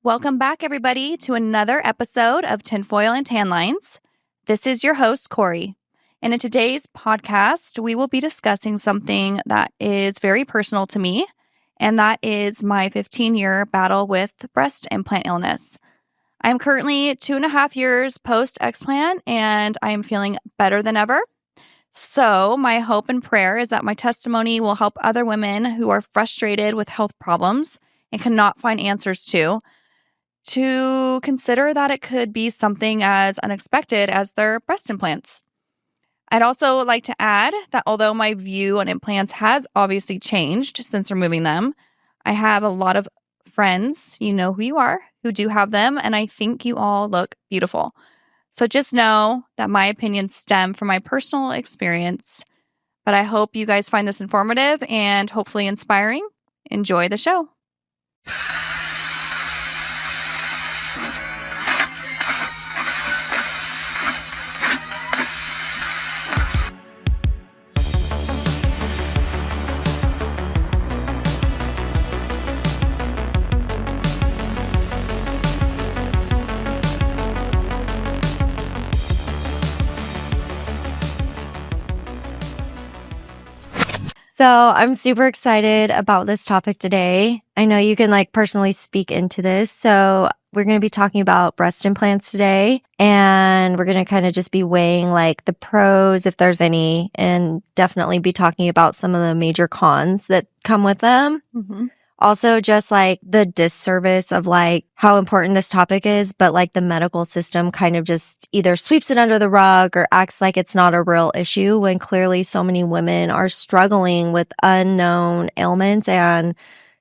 Welcome back, everybody, to another episode of Tinfoil and Tan Lines. This is your host, Corey. And in today's podcast, we will be discussing something that is very personal to me, and that is my 15-year battle with breast implant illness. I am currently 2.5 years post-explant, and I am feeling better than ever. So my hope and prayer is that my testimony will help other women who are frustrated with health problems and cannot find answers to consider that it could be something as unexpected as their breast implants. I'd also like to add that although my view on implants has obviously changed since removing them, I have a lot of friends, you know who you are, who do have them, and I think you all look beautiful. So just know that my opinions stem from my personal experience, but I hope you guys find this informative and hopefully inspiring. Enjoy the show. So I'm super excited about this topic today. I know you can personally speak into this. So we're going to be talking about breast implants today, and we're going to kind of just be weighing the pros, if there's any, and definitely be talking about some of the major cons that come with them. Mm-hmm. Also, just the disservice of how important this topic is, but the medical system kind of just either sweeps it under the rug or acts like it's not a real issue when clearly so many women are struggling with unknown ailments and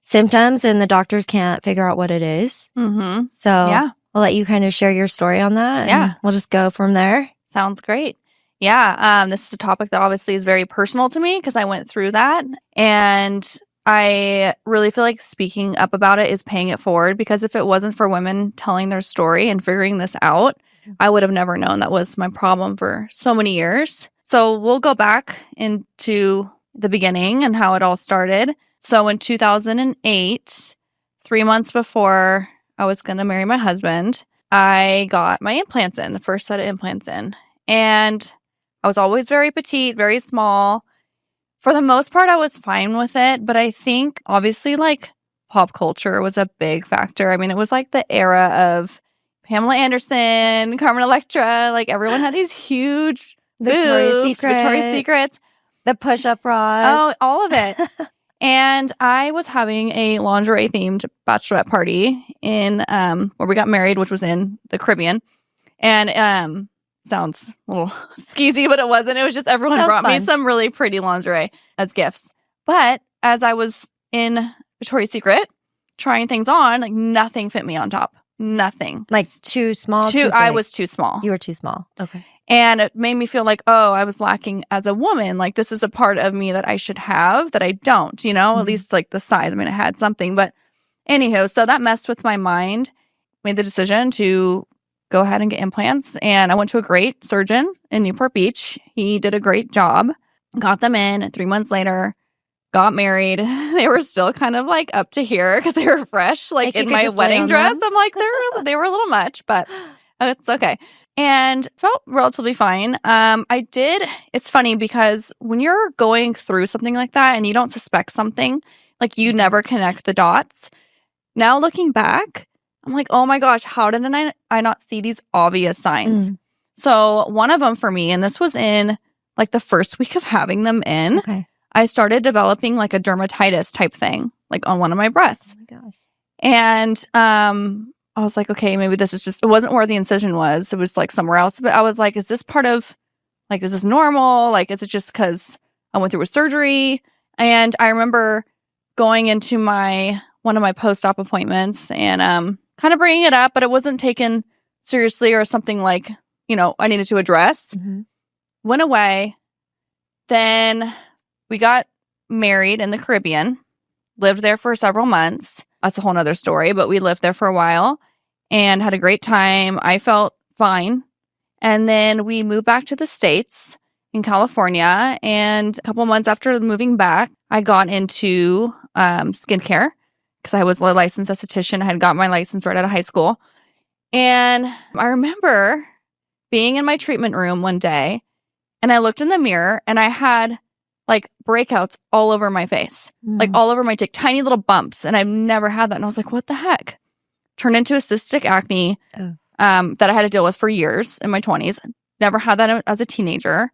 symptoms, and the doctors can't figure out what it is. Mm-hmm. So yeah. I'll let you kind of share your story on that. Yeah. We'll just go from there. Sounds great. Yeah. This is a topic that obviously is very personal to me because I went through that, and I really feel like speaking up about it is paying it forward, because if it wasn't for women telling their story and figuring this out, I would have never known that was my problem for so many years. So we'll go back into the beginning and how it all started. So in 2008, 3 months before I was going to marry my husband, I got my implants in, the first set of implants in. And I was always very petite, very small. For the most part, I was fine with it, but I think obviously pop culture was a big factor. I mean, it was the era of Pamela Anderson, Carmen Electra, everyone had these huge Victoria's Secrets, the push-up bras. Oh, all of it. And I was having a lingerie-themed bachelorette party in where we got married, which was in the Caribbean. And sounds a little skeezy, but it wasn't. It was just everyone brought me some really pretty lingerie as gifts. But as I was in Victoria's Secret trying things on, nothing fit me on top. Nothing. Too small? I was too small. You were too small. Okay. And it made me feel I was lacking as a woman. This is a part of me that I should have that I don't, mm-hmm. At least the size. I mean, I had something. But anyhow, so that messed with my mind. Made the decision to go ahead and get implants. And I went to a great surgeon in Newport Beach. He did a great job. Got them in. 3 months later, got married. They were still kind of up to here because they were fresh, in my wedding dress. I'm they were a little much, but it's okay. And felt relatively fine. It's funny because when you're going through something like that and you don't suspect something, you never connect the dots. Now looking back, I'm oh my gosh, how did I not see these obvious signs? So one of them for me, and this was in the first week of having them in, okay. I started developing a dermatitis type thing, on one of my breasts. Oh my gosh. And I was okay, maybe this is just, it wasn't where the incision was. It was somewhere else. But I was is this part of, is this normal? Is it just because I went through a surgery? And I remember going into one of my post-op appointments and kind of bringing it up, but it wasn't taken seriously or something I needed to address. Mm-hmm. Went away. Then we got married in the Caribbean, lived there for several months. That's a whole nother story, but we lived there for a while and had a great time. I felt fine. And then we moved back to the States in California. And a couple months after moving back, I got into skincare because I was a licensed esthetician. I had got my license right out of high school. And I remember being in my treatment room one day, and I looked in the mirror, and I had like breakouts all over my face, like all over my dick, tiny little bumps. And I've never had that. And I was like, what the heck? Turned into a cystic acne that I had to deal with for years in my 20s. Never had that as a teenager.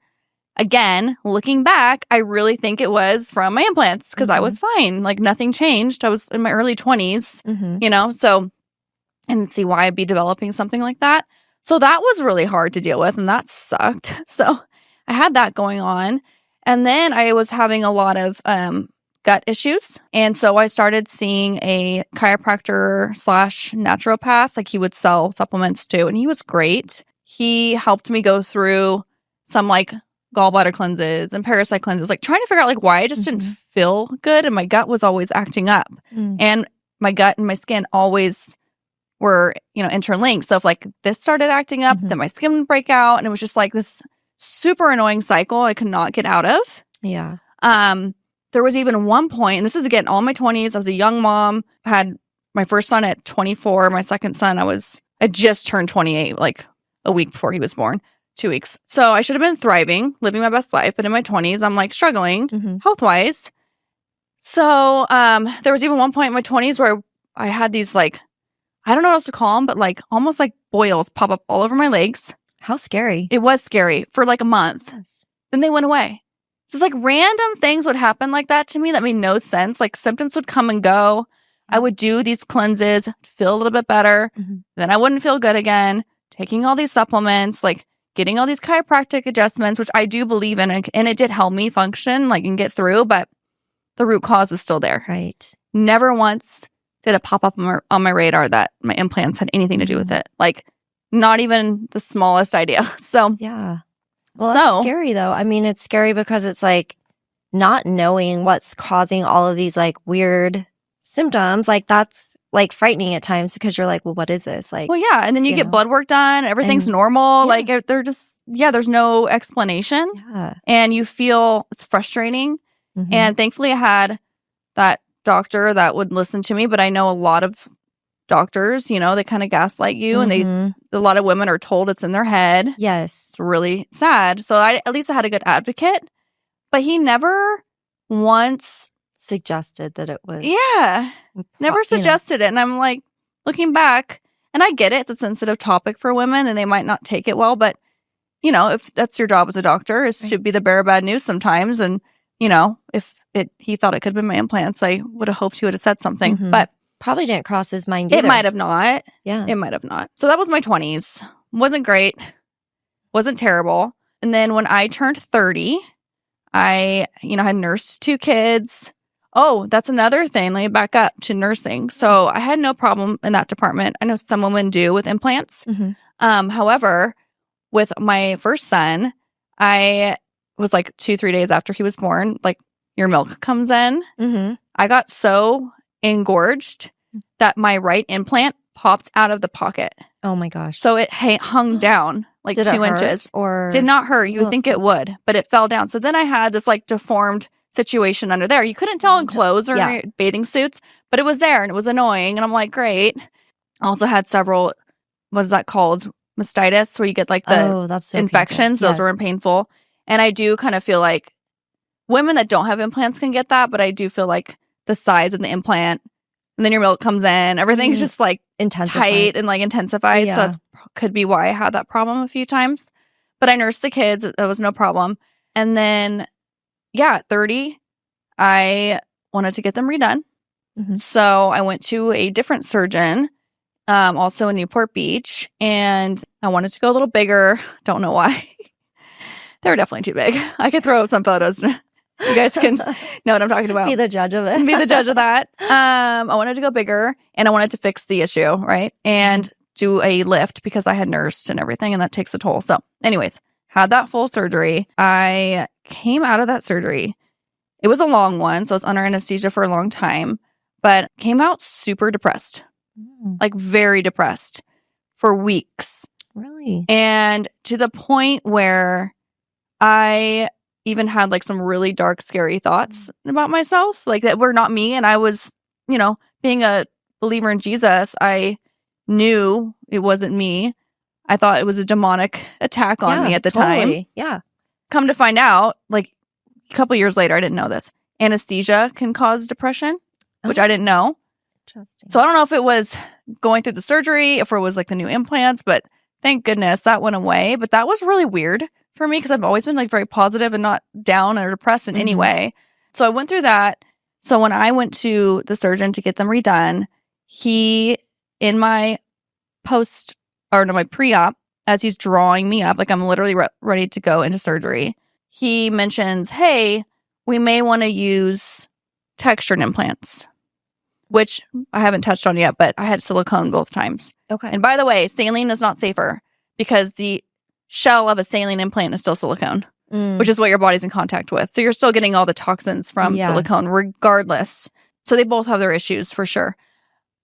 Again, looking back, I really think it was from my implants because I was fine. Like nothing changed. I was in my early 20s, you know, so I didn't see why I'd be developing something like that. So that was really hard to deal with and that sucked. So I had that going on. And then I was having a lot of gut issues. And so I started seeing a chiropractor / naturopath. Like he would sell supplements too. And he was great. He helped me go through some like gallbladder cleanses and parasite cleanses, like trying to figure out like why I just didn't feel good. And my gut was always acting up. And my gut and my skin always were, you know, interlinked. So if like this started acting up, then my skin would break out. And it was just like this super annoying cycle I could not get out of. Yeah. There was even one point, and this is again all my 20s. I was a young mom, had my first son at 24. My second son, I just turned 28, like a week before he was born, 2 weeks. So I should have been thriving, living my best life. But in my 20s, I'm like struggling health-wise. So there was even one point in my 20s where I had these like, I don't know what else to call them, but like almost like boils pop up all over my legs. How scary. It was scary for like a month. Then they went away. Just like random things would happen like that to me that made no sense. Like symptoms would come and go. I would do these cleanses, feel a little bit better. Then I wouldn't feel good again. Taking all these supplements, like getting all these chiropractic adjustments, which I do believe in. And it did help me function like and get through. But the root cause was still there. Right. Never once did it pop up on my radar that my implants had anything to do with it. Like not even the smallest idea. So yeah. Well, that's scary though. I mean, it's scary because it's like not knowing what's causing all of these like weird symptoms. Like that's like frightening at times because you're like, well, what is this? Like, well, yeah. And then you get blood work done. Everything's normal. Like they're just, there's no explanation. Yeah. And you feel it's frustrating. And thankfully I had that doctor that would listen to me. But I know a lot of doctors, you know, they kind of gaslight you and a lot of women are told it's in their head. Yes. It's really sad. So at least I had a good advocate, but he never once suggested that it was. Yeah. Never suggested it. And I'm like, looking back, and I get it. It's a sensitive topic for women and they might not take it well, but you know, if that's your job as a doctor is to be the bearer of bad news sometimes. And you know, if he thought it could have been my implants, I would have hoped he would have said something, but probably didn't cross his mind either. It might have not. Yeah. It might have not. So that was my 20s. Wasn't great. Wasn't terrible. And then when I turned 30, I, had nursed 2 kids. Oh, that's another thing. Let me back up to nursing. So I had no problem in that department. I know some women do with implants. However, with my first son, I was like 2-3 days after he was born, like your milk comes in. I got so engorged that my right implant popped out of the pocket. Oh my gosh. So it hung down like 2 inches. Or did not hurt. You would think it would, but it fell down. So then I had this like deformed situation under there. You couldn't tell in clothes or bathing suits, but it was there and it was annoying. And I'm like, great. I also had several, what is that called? Mastitis, where you get like the that's so infections. Painful. Those were painful. And I do kind of feel like women that don't have implants can get that, but I do feel like the size of the implant and then your milk comes in, everything's just like tight and like intensified. So that could be why I had that problem a few times. But I nursed the kids. It was no problem. And then, 30, I wanted to get them redone. So I went to a different surgeon, also in Newport Beach, and I wanted to go a little bigger. Don't know why. They were definitely too big. I could throw up some photos. You guys can know what I'm talking about. Be the judge of it. Be the judge of that. I wanted to go bigger and I wanted to fix the issue, right? And do a lift because I had nursed and everything and that takes a toll. So anyways, had that full surgery. I came out of that surgery. It was a long one. So I was under anesthesia for a long time, but came out super depressed, like very depressed for weeks. Really? And to the point where I even had like some really dark, scary thoughts about myself, like that were not me. And I was, being a believer in Jesus, I knew it wasn't me. I thought it was a demonic attack on me at the time. Yeah. Come to find out, like a couple years later, I didn't know this. Anesthesia can cause depression, which I didn't know. Interesting. So I don't know if it was going through the surgery, if it was like the new implants, but thank goodness that went away. But that was really weird for me because I've always been like very positive and not down or depressed in any way. So I went through that. So when I went to the surgeon to get them redone, he, in my my pre-op, as he's drawing me up, like I'm literally ready to go into surgery, he mentions, hey, we may want to use textured implants, which I haven't touched on yet, but I had silicone both times. Okay. And by the way, saline is not safer because the shell of a saline implant is still silicone, which is what your body's in contact with. So you're still getting all the toxins from silicone regardless. So they both have their issues for sure.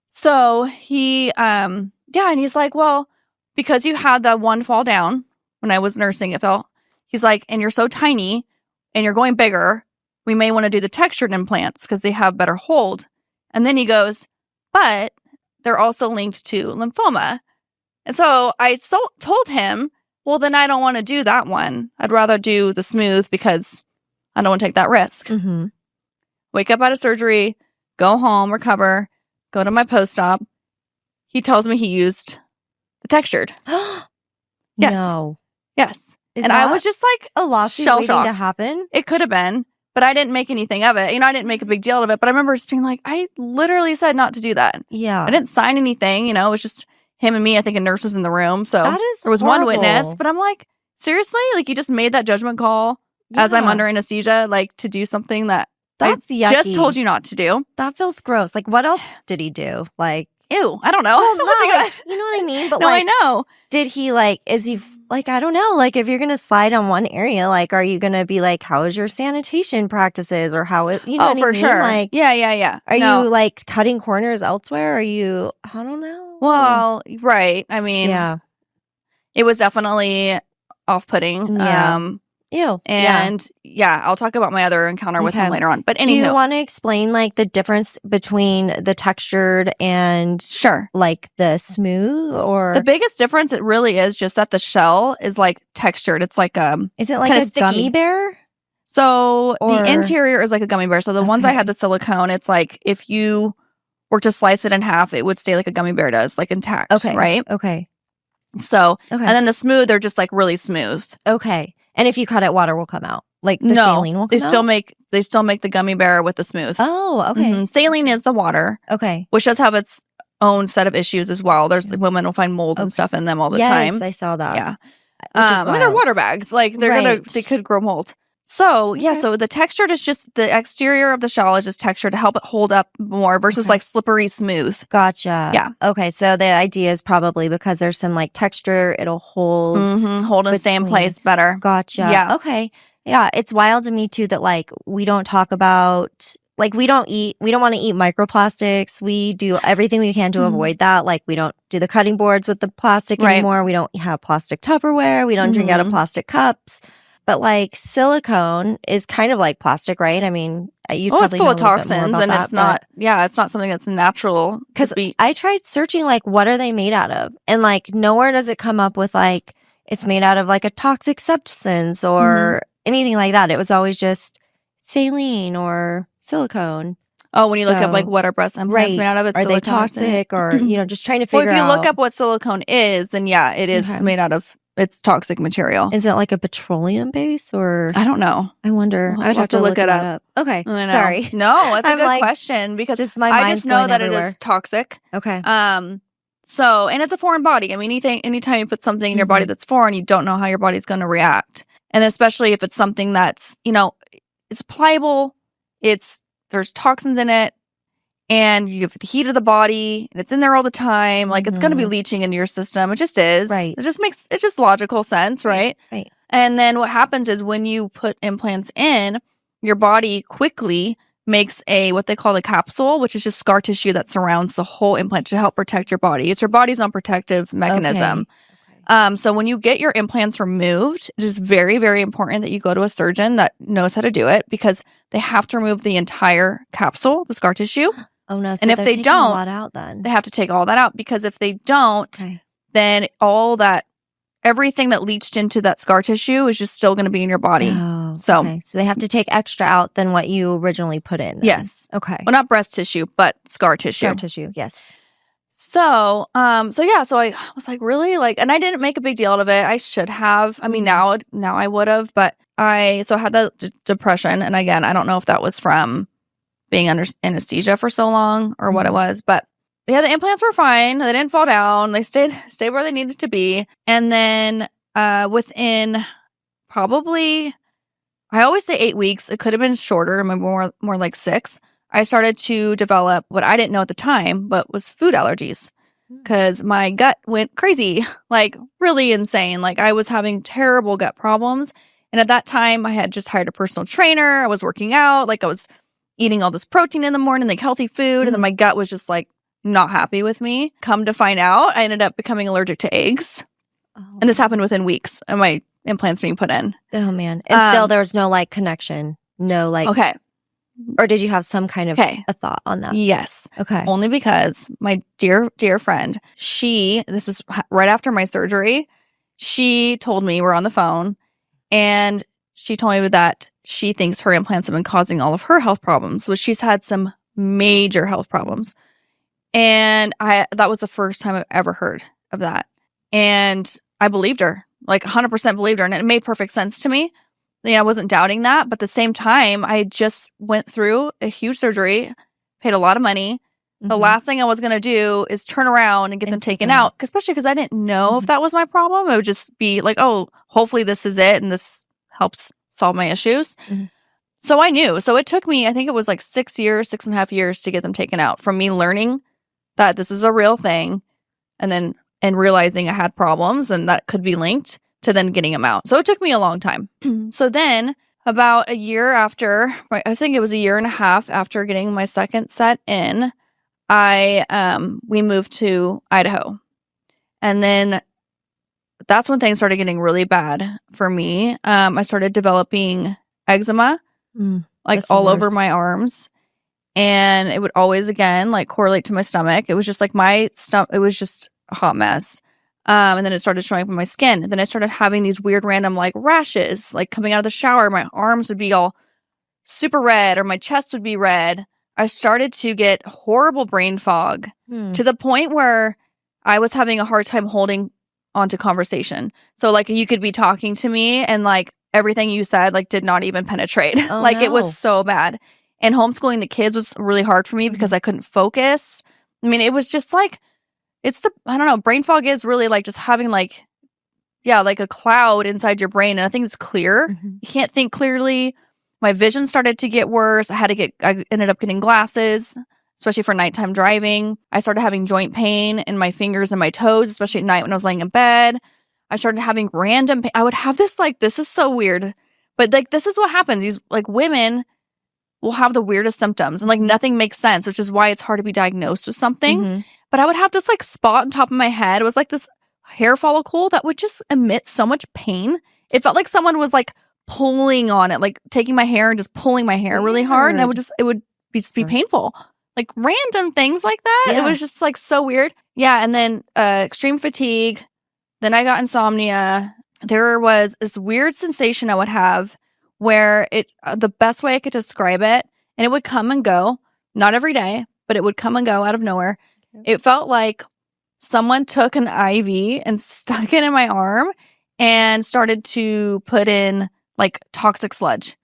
So he, and he's like, well, because you had that one fall down when I was nursing, it felt, he's like, and you're so tiny and you're going bigger, we may want to do the textured implants because they have better hold. And then he goes, but they're also linked to lymphoma. And so I told him, well, then I don't want to do that one. I'd rather do the smooth because I don't want to take that risk. Wake up out of surgery, go home, recover, go to my post-op. He tells me he used the textured. Yes. No. Yes. Is and I was just like a lawsuit waiting to happen? It could have been, but I didn't make anything of it. I didn't make a big deal of it, but I remember just being like, I literally said not to do that. Yeah. I didn't sign anything, it was just him and me. I think a nurse was in the room. So that is there was horrible. one witness, but I'm like, seriously? Like you just made that judgment call as I'm under anesthesia, like to do something that that's I yucky. just told you not to do. That feels gross. Like what else did he do? Like, ew, I don't know. Well, you know what I mean? But no, like, I know. Did he is he like, I don't know, like if you're going to slide on one area, like, are you going to be like, how is your sanitation practices or how it, what for I mean? sure. Like, yeah. Are you like cutting corners elsewhere? Are you, I don't know. Well, right. I mean, it was definitely off-putting. Yeah. Ew. And I'll talk about my other encounter with him later on. But anywho. Do you want to explain like the difference between the textured and like the smooth or? The biggest difference it really is just that the shell is like textured. It's like is it like a sticky gummy bear? So the interior is like a gummy bear. So the ones I had the silicone, it's like if you were to slice it in half, it would stay like a gummy bear does, like intact. Okay. Right? Okay. So and then the smooth, they're just like really smooth. Okay. And if you cut it, water will come out. Like the saline will come out? They still make the gummy bear with the smooth. Oh, okay. Saline is the water. Okay. Which does have its own set of issues as well. There's women will find mold and stuff in them all the time. Yes, I saw that. Yeah. I mean, they're water bags. Like they could grow mold. So so the textured is just the exterior of the shell is just textured to help it hold up more versus like slippery smooth. Gotcha. Yeah. Okay. So the idea is probably because there's some like texture, it'll hold and stay in place better. Gotcha. Yeah. Okay. Yeah. It's wild to me too that like we don't talk about like we don't want to eat microplastics. We do everything we can to avoid that. Like we don't do the cutting boards with the plastic anymore. We don't have plastic Tupperware. We don't drink out of plastic cups. But like silicone is kind of like plastic, right? I mean, it's full of toxins and it's not something that's natural. Because I tried searching like what are they made out of? And like nowhere does it come up with like it's made out of like a toxic substance or anything like that. It was always just saline or silicone. Oh, when you look up like what are breast implants made out of, it's are they toxic or just trying to figure out. Well, if you look up what silicone is, then it is made out of. It's toxic material. Is it like a petroleum base or? I don't know. I wonder. I'd have to look it up. Okay. Sorry. No, it's a good question because I just know that it is toxic. Okay. So, and it's a foreign body. I mean, anytime you put something in your body that's foreign, you don't know how your body's going to react. And especially if it's something that's, it's pliable, there's toxins in it, and you have the heat of the body, and it's in there all the time. Like, it's going to be leaching into your system. It just is. Right. It just logical sense, right? Right. And then what happens is when you put implants in, your body quickly makes what they call a capsule, which is just scar tissue that surrounds the whole implant to help protect your body. It's your body's own protective mechanism. Okay. So when you get your implants removed, it is very, very important that you go to a surgeon that knows how to do it because they have to remove the entire capsule, the scar tissue. Oh no! So And if they're they taking don't, a lot out then. they have to take all that out, because if they don't, Okay. then everything that leached into that scar tissue is just still going to be in your body. Oh, So- okay. So they have to take extra out than what you originally put in. Then. Yes. Okay. Well, not breast tissue, but scar tissue. Scar tissue. Yes. So I was like, really? Like, and I didn't make a big deal out of it. I should have. I mean, now I would have, but I had that depression. And again, I don't know if that was from being under anesthesia for so long or what it was, but yeah, the implants were fine. They didn't fall down. They stayed where they needed to be. And then within probably, I always say 8 weeks. It could have been shorter, maybe more like 6. I started to develop what I didn't know at the time, but was food allergies, because my gut went crazy, like really insane. Like I was having terrible gut problems. And at that time, I had just hired a personal trainer. I was working out. Like I was eating all this protein in the morning, like healthy food. And then my gut was just like not happy with me. Come to find out, I ended up becoming allergic to eggs. Oh. And this happened within weeks of my implants being put in. Oh man! And still, there was no like connection. No like. Okay. Or did you have some kind of a thought on that? Yes. Okay. Only because my dear friend, this is right after my surgery, she told me, we're on the phone, and she told me that she thinks her implants have been causing all of her health problems, which she's had some major health problems. And that was the first time I've ever heard of that. And I believed her, like 100% believed her. And it made perfect sense to me. I wasn't doubting that. But at the same time, I just went through a huge surgery, paid a lot of money. The last thing I was going to do is turn around and get them taken out, especially because I didn't know if that was my problem. It would just be like, oh, hopefully this is it and this helps solve my issues. So I knew. So it took me, I think it was like 6.5 years to get them taken out, from me learning that this is a real thing and realizing I had problems and that could be linked to then getting them out. So it took me a long time. So then about a year after, I think it was 1.5 years after getting my second set in, we moved to Idaho. And then that's when things started getting really bad for me. I started developing eczema, like all over my arms. And it would always, again, like correlate to my stomach. It was just like my stomach, it was just a hot mess. And then it started showing up on my skin. And then I started having these weird random like rashes, like coming out of the shower. My arms would be all super red, or my chest would be red. I started to get horrible brain fog to the point where I was having a hard time holding onto conversation. So like you could be talking to me and like everything you said like did not even penetrate. Like it was so bad. And homeschooling the kids was really hard for me because I couldn't focus. I mean, it was just like, I don't know, brain fog is really like just having like a cloud inside your brain. And I think it's clear. You can't think clearly. My vision started to get worse. I ended up getting glasses, especially for nighttime driving. I started having joint pain in my fingers and my toes, especially at night when I was laying in bed. I started having random pain. I would have this like, this is so weird, but like, this is what happens. These like women will have the weirdest symptoms and like nothing makes sense, which is why it's hard to be diagnosed with something. But I would have this like spot on top of my head. It was like this hair follicle that would just emit so much pain. It felt like someone was like pulling on it, like taking my hair and just pulling my hair really hard. And it would be painful. Like random things like that. Yeah. It was just like so weird. Yeah. And then extreme fatigue. Then I got insomnia. There was this weird sensation I would have where the best way I could describe it, and it would come and go, not every day, but it would come and go out of nowhere. It felt like someone took an IV and stuck it in my arm and started to put in like toxic sludge.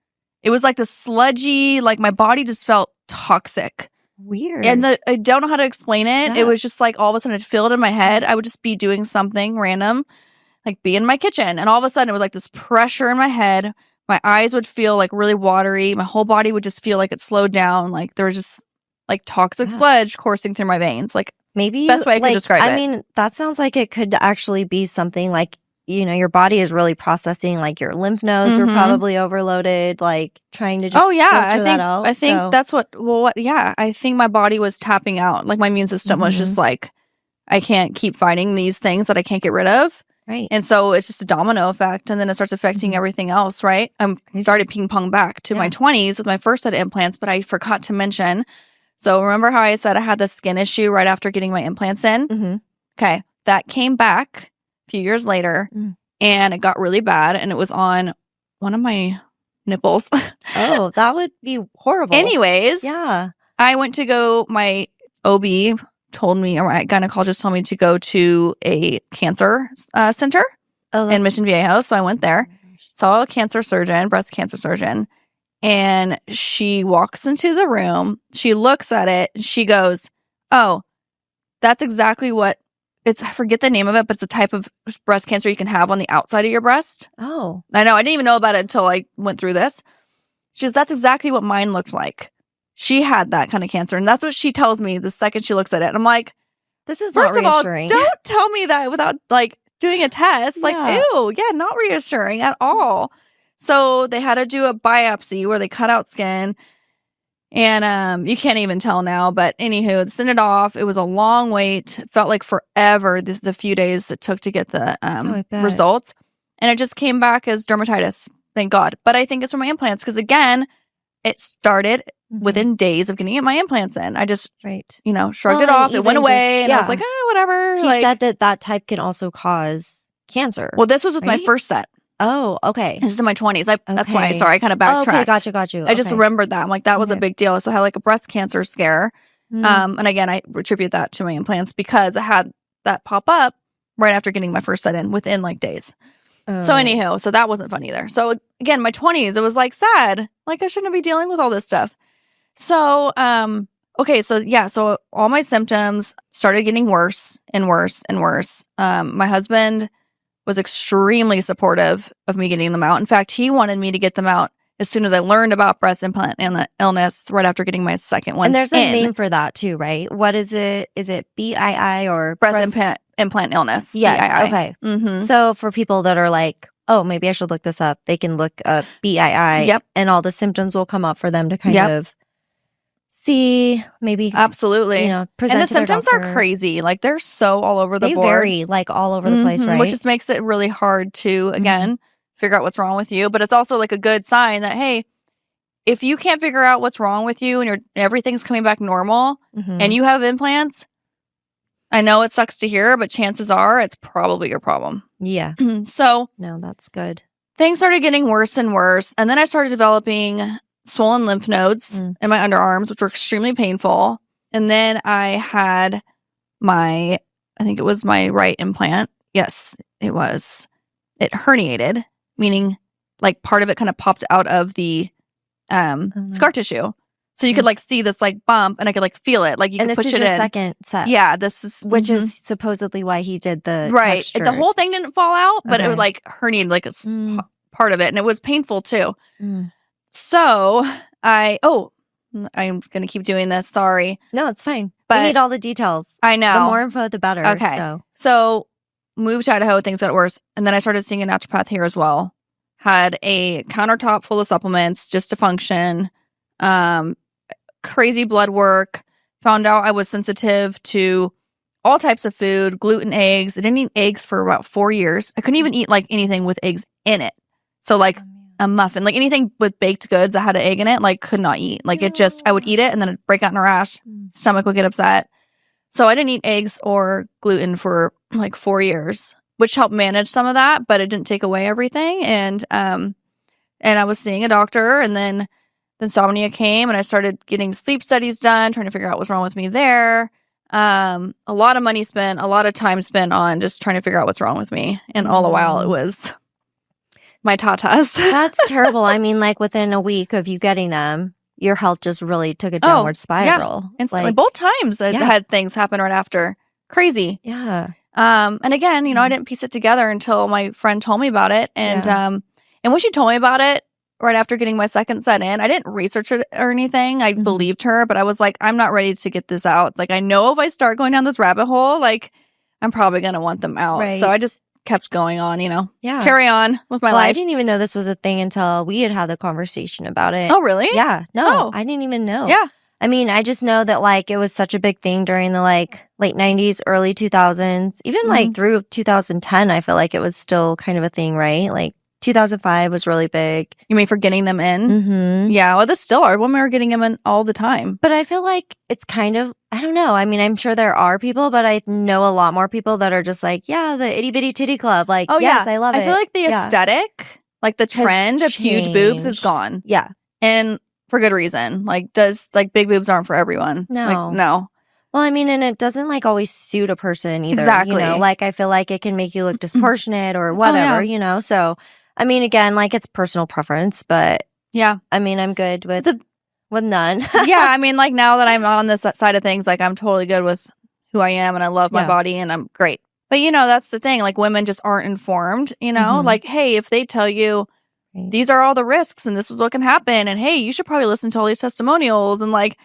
It was like the sludgy, like my body just felt toxic. Weird. And I don't know how to explain it. It was just like all of a sudden it filled in my head. I would just be doing something random, like be in my kitchen. And all of a sudden it was like this pressure in my head. My eyes would feel like really watery. My whole body would just feel like it slowed down. Like there was just like toxic sludge coursing through my veins. Like maybe best way I could describe it. I mean, that sounds like it could actually be something like, your body is really processing, like your lymph nodes were probably overloaded, like trying to just filter that out. I think that's I think my body was tapping out. Like my immune system was just like, I can't keep fighting these things that I can't get rid of. Right. And so it's just a domino effect, and then it starts affecting everything else, right? I started ping pong back to my 20s with my first set of implants, but I forgot to mention. So remember how I said I had the skin issue right after getting my implants in? Mm-hmm. Okay. That came back a few years later and it got really bad and it was on one of my nipples. Oh, that would be horrible. Anyways. Yeah. I went to go, my OB told me, or my gynecologist told me to go to a cancer center in Mission Viejo. So I went there, saw a cancer surgeon, breast cancer surgeon. And she walks into the room, she looks at it, and she goes, oh, that's exactly what it's, I forget the name of it, but it's a type of breast cancer you can have on the outside of your breast. Oh. I know, I didn't even know about it until I went through this. She goes, that's exactly what mine looked like. She had that kind of cancer, and that's what she tells me the second she looks at it. And I'm like, this is first not of all, reassuring. don't tell me that without like doing a test. Like, ew, yeah, not reassuring at all. So they had to do a biopsy where they cut out skin, and you can't even tell now. But anywho, send it off. It was a long wait. It felt like forever. The few days it took to get the results, and it just came back as dermatitis. Thank God. But I think it's from my implants because again, it started within days of getting my implants in. I just, shrugged it off. It went away, and I was like, whatever. He said that type can also cause cancer. Well, this was with my first set. Oh, okay. This is in my 20s. That's why, sorry, I kind of backtracked. Okay, got you. I just remembered that. I'm like, that was a big deal. So I had like a breast cancer scare. And again, I attribute that to my implants because I had that pop up right after getting my first set in within like days. So anyhow, so that wasn't fun either. So again, my 20s, it was like sad. Like I shouldn't be dealing with all this stuff. So, so all my symptoms started getting worse and worse and worse. My husband was extremely supportive of me getting them out. In fact, he wanted me to get them out as soon as I learned about breast implant illness right after getting my second one. And there's a name for that too, right? What is it? Is it BII or breast implant illness? Yes. BII. Okay. Mm-hmm. So for people that are like, oh, maybe I should look this up, they can look up BII. Yep. And all the symptoms will come up for them to kind of see, maybe. Absolutely. Present and the to their symptoms doctor. are crazy. Like they're so all over the board. They vary like all over the place, right? Which just makes it really hard to, again, figure out what's wrong with you. But it's also like a good sign that, hey, if you can't figure out what's wrong with you and everything's coming back normal and you have implants, I know it sucks to hear, but chances are it's probably your problem. Yeah. So no, that's good. Things started getting worse and worse. And then I started developing swollen lymph nodes in my underarms, which were extremely painful. And then I had I think it was my right implant. Yes, it was. It herniated, meaning like part of it kind of popped out of the scar tissue. So you could like see this like bump and I could like feel it. Like you could push it in. And this is your second set. Yeah, this is. Which is supposedly why he did the right. texture. The whole thing didn't fall out, but it was like herniated like a part of it. And it was painful too. So I'm going to keep doing this. Sorry. No, it's fine. But we need all the details. I know. The more info, the better. Okay. So moved to Idaho, things got worse. And then I started seeing a naturopath here as well. Had a countertop full of supplements just to function. Crazy blood work. Found out I was sensitive to all types of food, gluten, eggs. I didn't eat eggs for about 4 years. I couldn't even eat like anything with eggs in it. So like a muffin, like anything with baked goods that had an egg in it, like could not eat. Like it just, I would eat it and then it'd break out in a rash. Stomach would get upset. So I didn't eat eggs or gluten for like 4 years, which helped manage some of that, but it didn't take away everything. And I was seeing a doctor, and then the insomnia came, and I started getting sleep studies done, trying to figure out what's wrong with me there. A lot of money spent, a lot of time spent on just trying to figure out what's wrong with me. And all the while, it was my tatas. That's terrible. I mean, like within a week of you getting them, your health just really took a downward spiral. Yeah. Instantly. Both times I had things happen right after. Crazy. Yeah. And again, I didn't piece it together until my friend told me about it. And and when she told me about it right after getting my second set in, I didn't research it or anything. I believed her, but I was like, I'm not ready to get this out. Like, I know if I start going down this rabbit hole, like, I'm probably going to want them out. Right. So I just kept going on, carry on with my life. I didn't even know this was a thing until we had the conversation about it. Oh, really? Yeah. No, I didn't even know. Yeah. I mean, I just know that like it was such a big thing during the like late 90s, early 2000s, even like through 2010. I feel like it was still kind of a thing, right? Like 2005 was really big. You mean for getting them in? Mm-hmm. Yeah, well, this still are. Women are getting them in all the time. But I feel like it's kind of, I don't know. I mean, I'm sure there are people, but I know a lot more people that are just like, yeah, the itty bitty titty club. Like, yes, I love it. I feel like the aesthetic, like the trend of huge boobs is gone. Yeah. And for good reason. Like, big boobs aren't for everyone. No. Like, no. Well, I mean, and it doesn't like always suit a person either. Exactly. You know, like I feel like it can make you look disproportionate or whatever, you know? So, I mean, again, like it's personal preference, but yeah. I mean, I'm good with none. Yeah. I mean, like now that I'm on this side of things, like I'm totally good with who I am and I love my body and I'm great. But, you know, that's the thing. Like women just aren't informed, you know? Like, hey, if they tell you these are all the risks and this is what can happen and hey, you should probably listen to all these testimonials and like,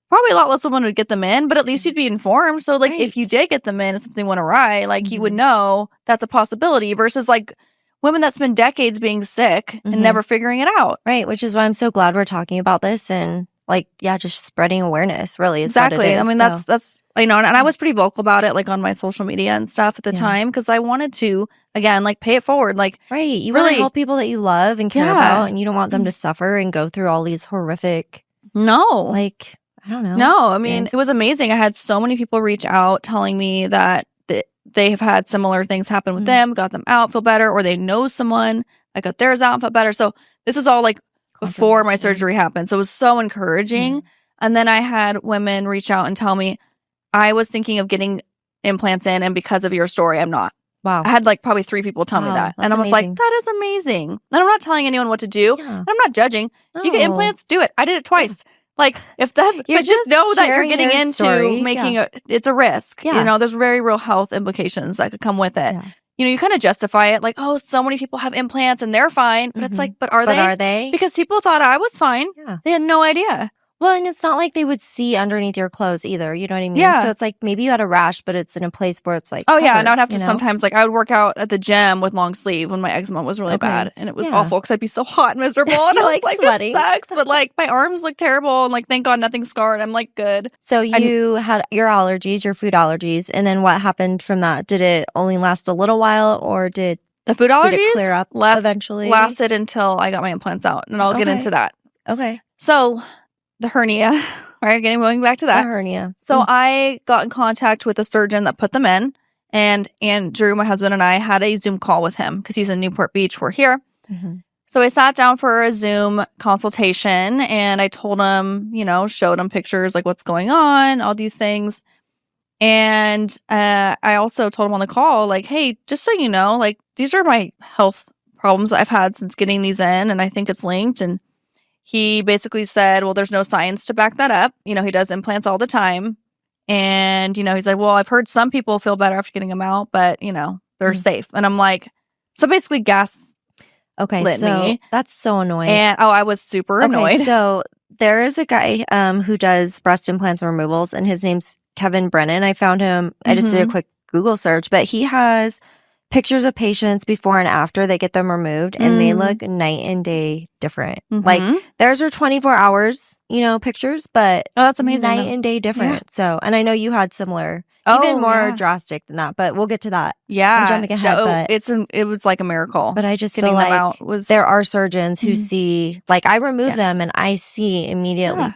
probably a lot less women would get them in, but at least you'd be informed. So, like, if you did get them in and something went awry, like, you would know that's a possibility versus, like, women that spend decades being sick and never figuring it out. Right, which is why I'm so glad we're talking about this and, like, yeah, just spreading awareness, really. Exactly. I mean, that's you know, and I was pretty vocal about it, like, on my social media and stuff at the time because I wanted to, again, like, pay it forward. Like, right. You really want to help people that you love and care about, and you don't want them to suffer and go through all these horrific, like, I don't know. No, I mean, it was amazing. I had so many people reach out telling me that they have had similar things happen with them, got them out, feel better, or they know someone that got theirs out and felt better. So this is all like before my surgery happened. So it was so encouraging. And then I had women reach out and tell me, I was thinking of getting implants in, and because of your story, I'm not. Wow. I had like probably 3 people tell me that. And I was like, that is amazing. And I'm not telling anyone what to do. Yeah. I'm not judging. You get implants, do it. I did it twice. Like, if that's, but just know that you're getting into making it's a risk. You know, there's very real health implications that could come with it. You know, you kind of justify it like, oh, so many people have implants and they're fine. But it's like, but are they? Because people thought I was fine. Yeah. They had no idea. Well, and it's not like they would see underneath your clothes either. You know what I mean? Yeah. So it's like maybe you had a rash, but it's in a place where it's like, oh, yeah. And I would have to sometimes, like, I would work out at the gym with long sleeve when my eczema was really bad. And it was awful because I'd be so hot and miserable. And I was like, sweating. This sucks. But, like, my arms look terrible. And, like, thank God nothing's scarred. I'm, like, good. So you had your allergies, your food allergies. And then what happened from that? Did it only last a little while or did the food allergies did it clear up eventually? Lasted until I got my implants out. And I'll get into that. Okay. So the hernia, right? Going back to that. The hernia. So I got in contact with a surgeon that put them in. And Andrew, my husband, and I had a Zoom call with him because he's in Newport Beach. We're here. So I sat down for a Zoom consultation and I told him, you know, showed him pictures, like what's going on, all these things. And I also told him on the call, like, hey, just so you know, like, these are my health problems that I've had since getting these in. And I think it's linked. And he basically said, well, there's no science to back that up. You know, he does implants all the time. And, you know, he's like, well, I've heard some people feel better after getting them out, but, you know, they're safe. And I'm like, so basically lit me. That's so annoying. And, I was super annoyed. So there is a guy who does breast implants and removals, and his name's Kevin Brennan. I found him. I just did a quick Google search, but he has pictures of patients before and after they get them removed, and they look night and day different. Like theirs are 24 hours, you know, pictures, but that's amazing. Night and day different. Yeah. So, and I know you had similar, even more drastic than that, but we'll get to that. Yeah, I'm jumping ahead. But it was like a miracle. But I just feel like there are surgeons who see, like I remove them and I see immediately,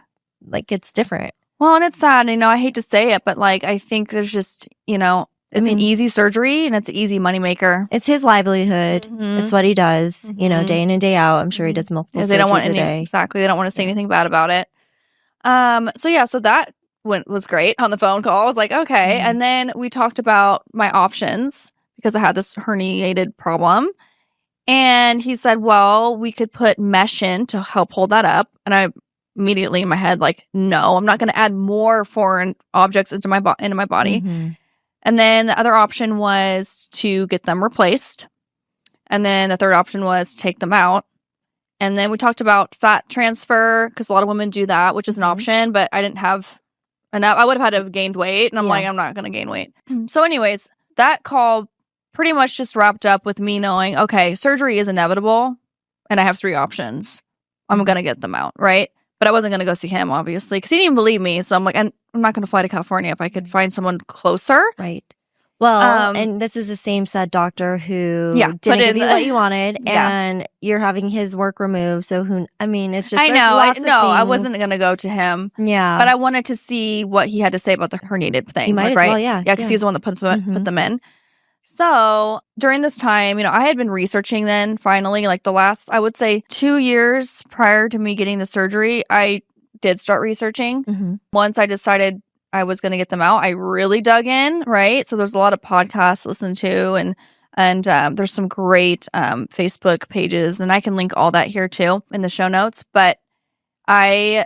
like it's different. Well, and it's sad. You know, I hate to say it, but like I think there's just, you know, it's an easy surgery and it's an easy moneymaker. It's his livelihood. It's what he does, you know, day in and day out. I'm sure he does multiple surgeries they don't want a day. Exactly. They don't want to say anything bad about it. So that was great on the phone call. I was like, okay. And then we talked about my options because I had this herniated problem. And he said, well, we could put mesh in to help hold that up. And I immediately in my head, like, no, I'm not going to add more foreign objects into my body. And then the other option was to get them replaced. And then the third option was take them out. And then we talked about fat transfer because a lot of women do that, which is an option, but I didn't have enough. I would have had to have gained weight. And I'm like, I'm not going to gain weight. So anyways, that call pretty much just wrapped up with me knowing, okay, surgery is inevitable and I have 3 options. I'm going to get them out, right? But I wasn't going to go see him, obviously, because he didn't even believe me. So I'm like, I'm not going to fly to California if I could find someone closer. Right. Well, and this is the same said doctor who didn't give you what you wanted, and you're having his work removed. So it's just, I know. I things. wasn't going to go to him. Yeah. But I wanted to see what he had to say about the herniated thing. You might as right? well, yeah. Yeah, because he's the one that put them in. So during this time, I had been researching then finally, like the last, I would say 2 years prior to me getting the surgery, I did start researching. Once I decided I was going to get them out, I really dug in, right? So there's a lot of podcasts to listen to, and there's some great Facebook pages, and I can link all that here too in the show notes. But I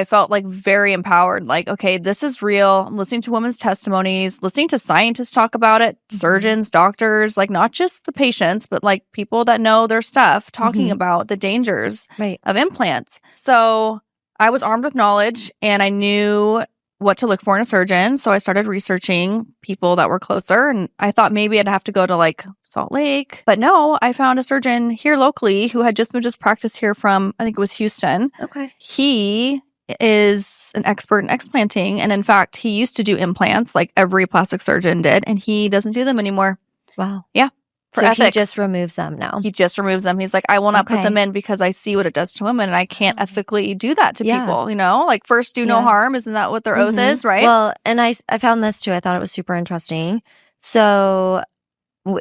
felt like very empowered. Like, okay, this is real. I'm listening to women's testimonies, listening to scientists talk about it, surgeons, doctors, like not just the patients, but like people that know their stuff talking about the dangers of implants. So I was armed with knowledge, and I knew what to look for in a surgeon. So I started researching people that were closer, and I thought maybe I'd have to go to like Salt Lake. But no, I found a surgeon here locally who had just moved his practice here from, I think it was Houston. Okay. He is an expert in explanting. And in fact, he used to do implants like every plastic surgeon did, and he doesn't do them anymore. Wow. Yeah. For so ethics. He just removes them now. He just removes them. He's like, I will not put them in because I see what it does to women, and I can't ethically do that to people, Like first do no harm. Isn't that what their oath is, right? Well, and I found this too. I thought it was super interesting. So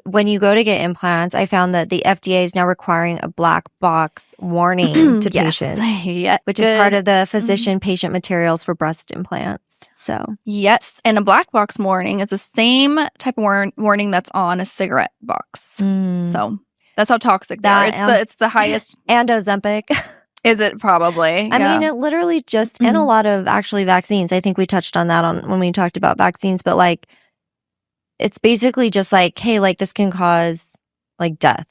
when you go to get implants, I found that the FDA is now requiring a black box warning to patients, which is part of the physician-patient materials for breast implants. So yes, and a black box warning is the same type of warning that's on a cigarette box. So that's how toxic they are. It's the highest. And Ozempic. Is it probably? I mean, it literally just, and a lot of actually vaccines. I think we touched on that when we talked about vaccines, but like, it's basically just like, hey, like this can cause like death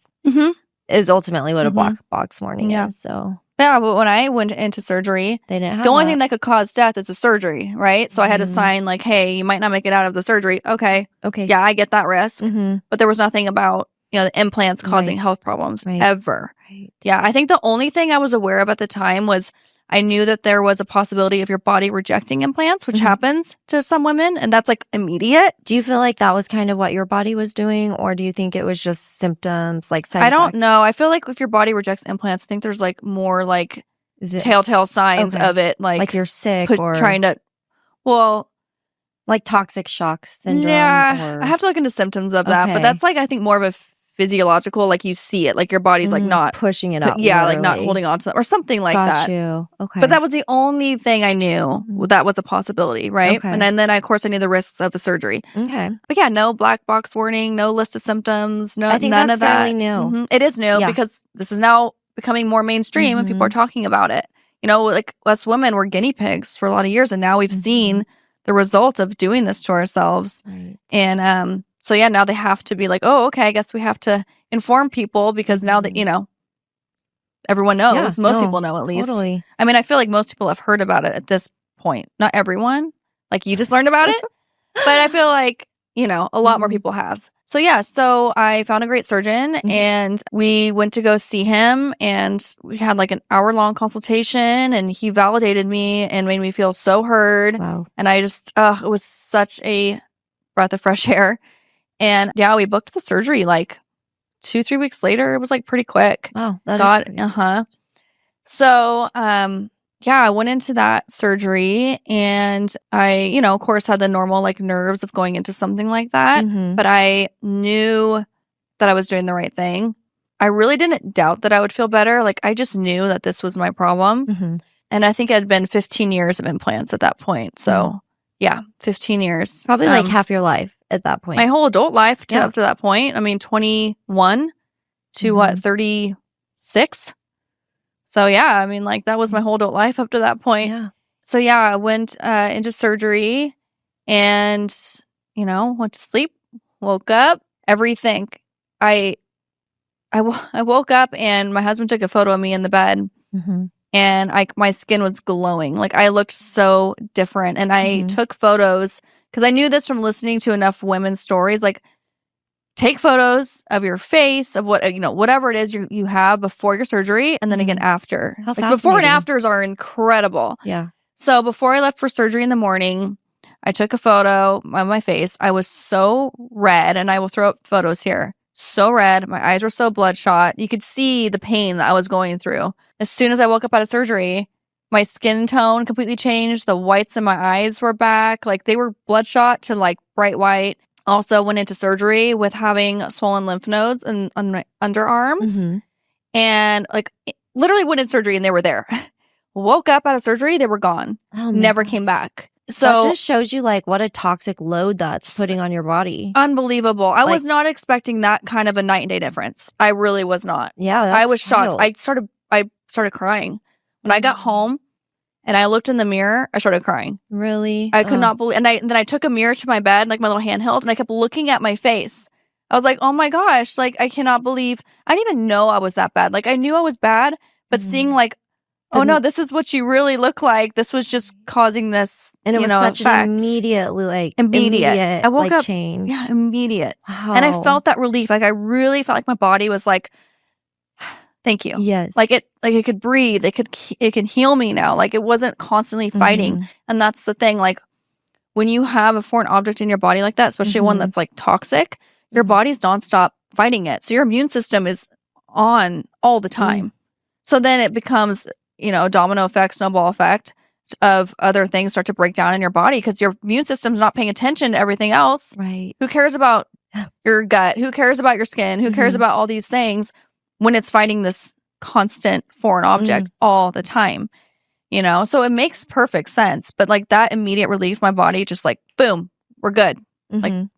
is ultimately what a black box warning is. So yeah, but when I went into surgery, they didn't have the only thing that could cause death is a surgery, right? So I had to sign like, hey, you might not make it out of the surgery. Okay. Yeah, I get that risk. But there was nothing about, the implants causing health problems ever. Yeah, I think the only thing I was aware of at the time was I knew that there was a possibility of your body rejecting implants, which happens to some women, and that's like immediate. Do you feel like that was kind of what your body was doing, or do you think it was just symptoms, like side I don't know. I feel like if your body rejects implants, I think there's like more like telltale signs of it, like you're sick or trying to, like toxic shock syndrome. Yeah, I have to look into symptoms of that, but that's like I think more of a physiological, like you see it, like your body's like not pushing it up, like not holding on to it or something like that. Okay, but that was the only thing I knew that was a possibility, right? And then of course I knew the risks of the surgery. Okay, but yeah, no black box warning, no list of symptoms, no, I think none that's of that. Fairly new. It is new because this is now becoming more mainstream and people are talking about it. Like us women were guinea pigs for a lot of years, and now we've seen the results of doing this to ourselves. And so yeah, now they have to be like, oh, okay, I guess we have to inform people because now that, everyone knows. Most people know at least. Totally. I mean, I feel like most people have heard about it at this point. Not everyone. Like you just learned about it. But I feel like, a lot more people have. So yeah, so I found a great surgeon and we went to go see him, and we had like an hour-long consultation, and he validated me and made me feel so heard. Wow. And I just, it was such a breath of fresh air. And yeah, we booked the surgery like 2-3 weeks later. It was like pretty quick. Wow. That is fast. So, yeah, I went into that surgery, and I, of course had the normal like nerves of going into something like that, but I knew that I was doing the right thing. I really didn't doubt that I would feel better. Like I just knew that this was my problem. And I think it had been 15 years of implants at that point. So yeah, 15 years. Probably like half your life at that point. My whole adult life up to that point. I mean, 21 to 36? So yeah, I mean, like that was my whole adult life up to that point. Yeah. So yeah, I went into surgery and, went to sleep, woke up, everything. I woke up and my husband took a photo of me in the bed and my skin was glowing. Like I looked so different, and I took photos because I knew this from listening to enough women's stories. Like take photos of your face, of what, whatever it is you have before your surgery, and then again after. How like before and afters are incredible. Yeah. So before I left for surgery in the morning, I took a photo of my face. I was so red, and I will throw up photos here. So red. My eyes were so bloodshot. You could see the pain that I was going through. As soon as I woke up out of surgery, my skin tone completely changed. The whites in my eyes were back. Like, they were bloodshot to like bright white. Also went into surgery with having swollen lymph nodes on my underarms. And like literally went in surgery and they were there. Woke up out of surgery, they were gone. Never came back. So that just shows you like what a toxic load that's putting on your body. Unbelievable. I was not expecting that kind of a night and day difference. I really was not. Yeah, that's I was shocked. wild. I started crying. When I got home and I looked in the mirror, I started crying. Really? I could not believe. And then I took a mirror to my bed, like my little handheld, and I kept looking at my face. I was like, oh my gosh, like I cannot believe. I didn't even know I was that bad. Like I knew I was bad, but seeing like, oh no, this is what you really look like. This was just causing this, and it was such effect. an immediate I woke up, change. Yeah, immediate. Wow. And I felt that relief. Like I really felt like my body was like, thank you. Yes. Like it could breathe. It can heal me now. Like it wasn't constantly fighting. And that's the thing. Like when you have a foreign object in your body like that, especially one that's like toxic, your body's nonstop fighting it. So your immune system is on all the time. So then it becomes, domino effect, snowball effect of other things start to break down in your body because your immune system's not paying attention to everything else. Right. Who cares about your gut? Who cares about your skin? Who cares about all these things when it's fighting this constant foreign object all the time? So it makes perfect sense. But like that immediate relief, my body just like, boom, we're good. Like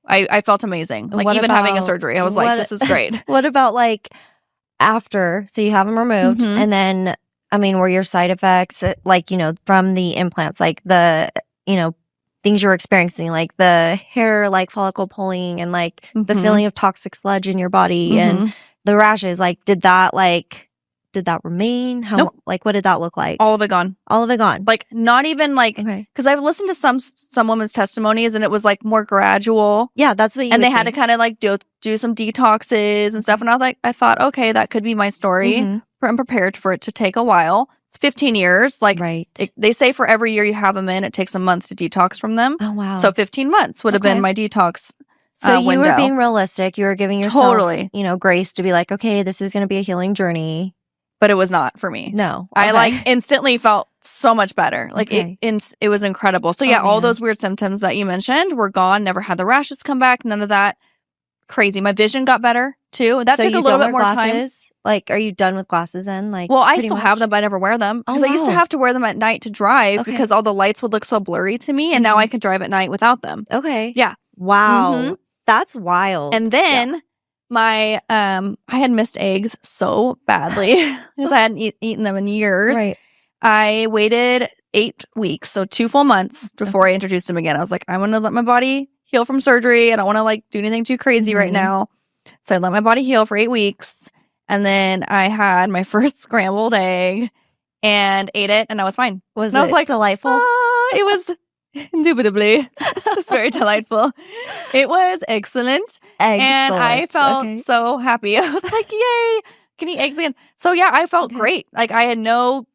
I felt amazing. Like even having a surgery, I was like, this is great. What about like after? So you have them removed and then, I mean, were your side effects like, from the implants, like the, things you were experiencing, like the hair, like follicle pulling and like the feeling of toxic sludge in your body and the rashes, like, did that remain? How, nope. Like, what did that look like? All of it gone. All of it gone. Like, not even like, because I've listened to some women's testimonies and it was like more gradual. Yeah, that's what you And they had to kind of like do some detoxes and stuff. And I thought, okay, that could be my story. I'm prepared for it to take a while. It's 15 years. Like, they say for every year you have them in, it takes a month to detox from them. Oh, wow. So 15 months would have been my detox. So you window. were being realistic. You were giving yourself, totally, grace to be like, okay, this is going to be a healing journey. But it was not for me. No. I like instantly felt so much better. Like it was incredible. So yeah, all those weird symptoms that you mentioned were gone. Never had the rashes come back. None of that. Crazy. My vision got better too. That took a little bit more time. Like, are you done with glasses then? Like, well, I still have them, but I never wear them because I used to have to wear them at night to drive because all the lights would look so blurry to me, and now I can drive at night without them. Okay. Yeah. Wow. That's wild. And then my I had missed eggs so badly because I hadn't eaten them in years. Right. I waited 8 weeks, so 2 full months before I introduced them again. I was like, I want to let my body heal from surgery. I don't want to like do anything too crazy right now. So I let my body heal for 8 weeks. And then I had my first scrambled egg and ate it, and I was fine. I was like, delightful? It was indubitably. It was very delightful. It was excellent. And I felt so happy. I was like, yay, can eat eggs again. So yeah, I felt great. Like I had no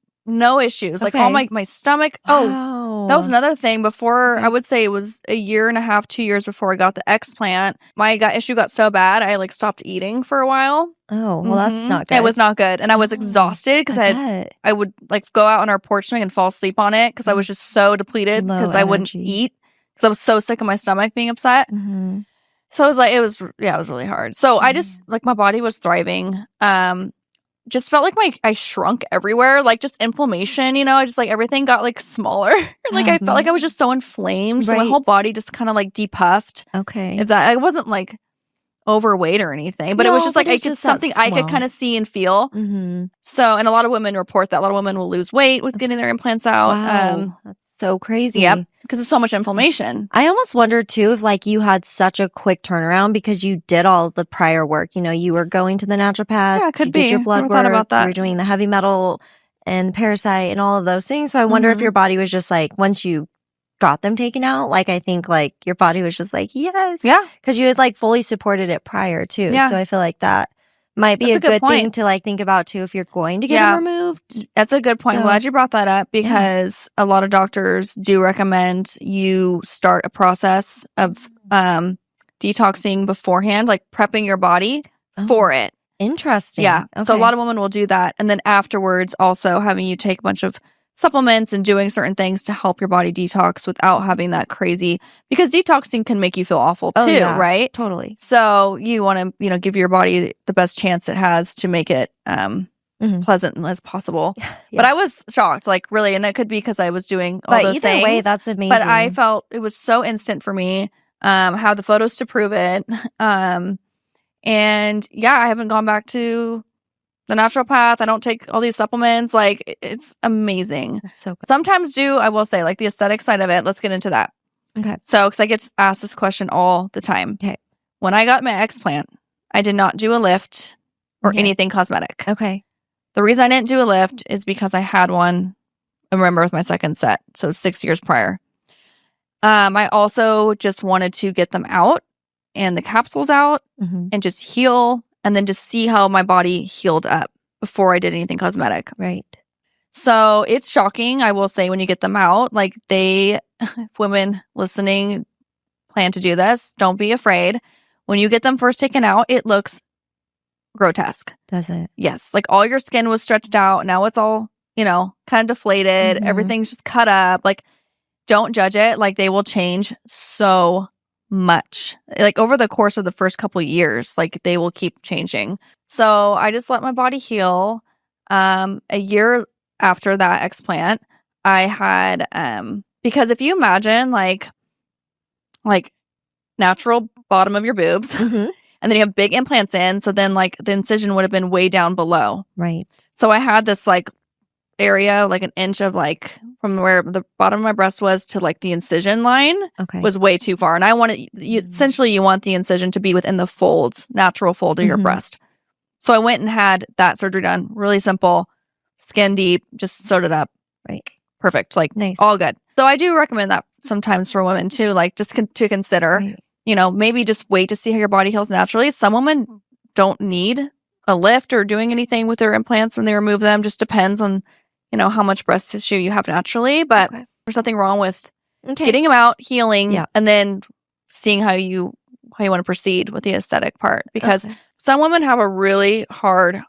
issues. Like all my stomach. Oh, that was another thing. Before, I would say it was a year and a half, 2 years before I got the explant. My gut issue got so bad, I like stopped eating for a while. Oh, well, that's not good. It was not good. And I was exhausted because I would like go out on our porch and fall asleep on it because I was just so depleted because I wouldn't eat because I was so sick of my stomach being upset. So it was really hard. So I just like my body was thriving. Just felt like I shrunk everywhere, like just inflammation, I just like everything got like smaller. Like I felt like I was just so inflamed. So my whole body just kind of like depuffed. Okay. If that, I wasn't like overweight or anything, but it was just like I could kind of see and feel. So, and a lot of women report that a lot of women will lose weight with getting their implants out. Wow. That's so crazy. Yep. Because it's so much inflammation. I almost wonder too if like you had such a quick turnaround because you did all the prior work. You were going to the naturopath. Yeah, it could be. Did your blood Never work. thought about that. You were doing the heavy metal and the parasite and all of those things. So I wonder if your body was just like, once you got them taken out, like I think like your body was just like, yes. Yeah. Because you had like fully supported it prior too. Yeah. So I feel like that Might be That's a good thing to like think about too if you're going to get them removed. That's a good point. I'm glad you brought that up because a lot of doctors do recommend you start a process of detoxing beforehand, like prepping your body for it. Interesting. Yeah. Okay. So a lot of women will do that. And then afterwards, also having you take a bunch of supplements and doing certain things to help your body detox without having that crazy, because detoxing can make you feel awful too, right? Totally. So you want to, give your body the best chance it has to make it pleasant as possible. But I was shocked, like really, and it could be because I was doing all those things. Way, that's amazing. But I felt it was so instant for me. Have the photos to prove it. And I haven't gone back to the natural path. I don't take all these supplements. Like, it's amazing. That's so good. Sometimes I will say, like the aesthetic side of it. Let's get into that. Okay. So, because I get asked this question all the time. Okay. When I got my explant, I did not do a lift or anything cosmetic. Okay. The reason I didn't do a lift is because I had one, I remember, with my second set. So 6 years prior. I also just wanted to get them out and the capsules out and just heal and then just see how my body healed up before I did anything cosmetic. Right. So it's shocking, I will say, when you get them out. Like if women listening plan to do this, don't be afraid. When you get them first taken out, it looks grotesque. Does it? Yes. Like all your skin was stretched out. Now it's all, kind of deflated. Everything's just cut up. Like, don't judge it. Like, they will change so much. Like, over the course of the first couple of years, like, they will keep changing. So I just let my body heal. A year after that explant, I had, because if you imagine, like natural bottom of your boobs, and then you have big implants in, so then, like, the incision would have been way down below. Right. So I had this, like, area, like an inch of, like, from where the bottom of my breast was to, like, the incision line was way too far. And I wanted, essentially, you want the incision to be within the fold, natural fold of your breast. So I went and had that surgery done. Really simple, skin deep, just sewed it up. Right. Perfect. Like, nice. All good. So I do recommend that sometimes for women too, like, just to consider, maybe just wait to see how your body heals naturally. Some women don't need a lift or doing anything with their implants when they remove them. Just depends on how much breast tissue you have naturally, but there's nothing wrong with getting them out, healing, and then seeing how you want to proceed with the aesthetic part. Because some women have a really hard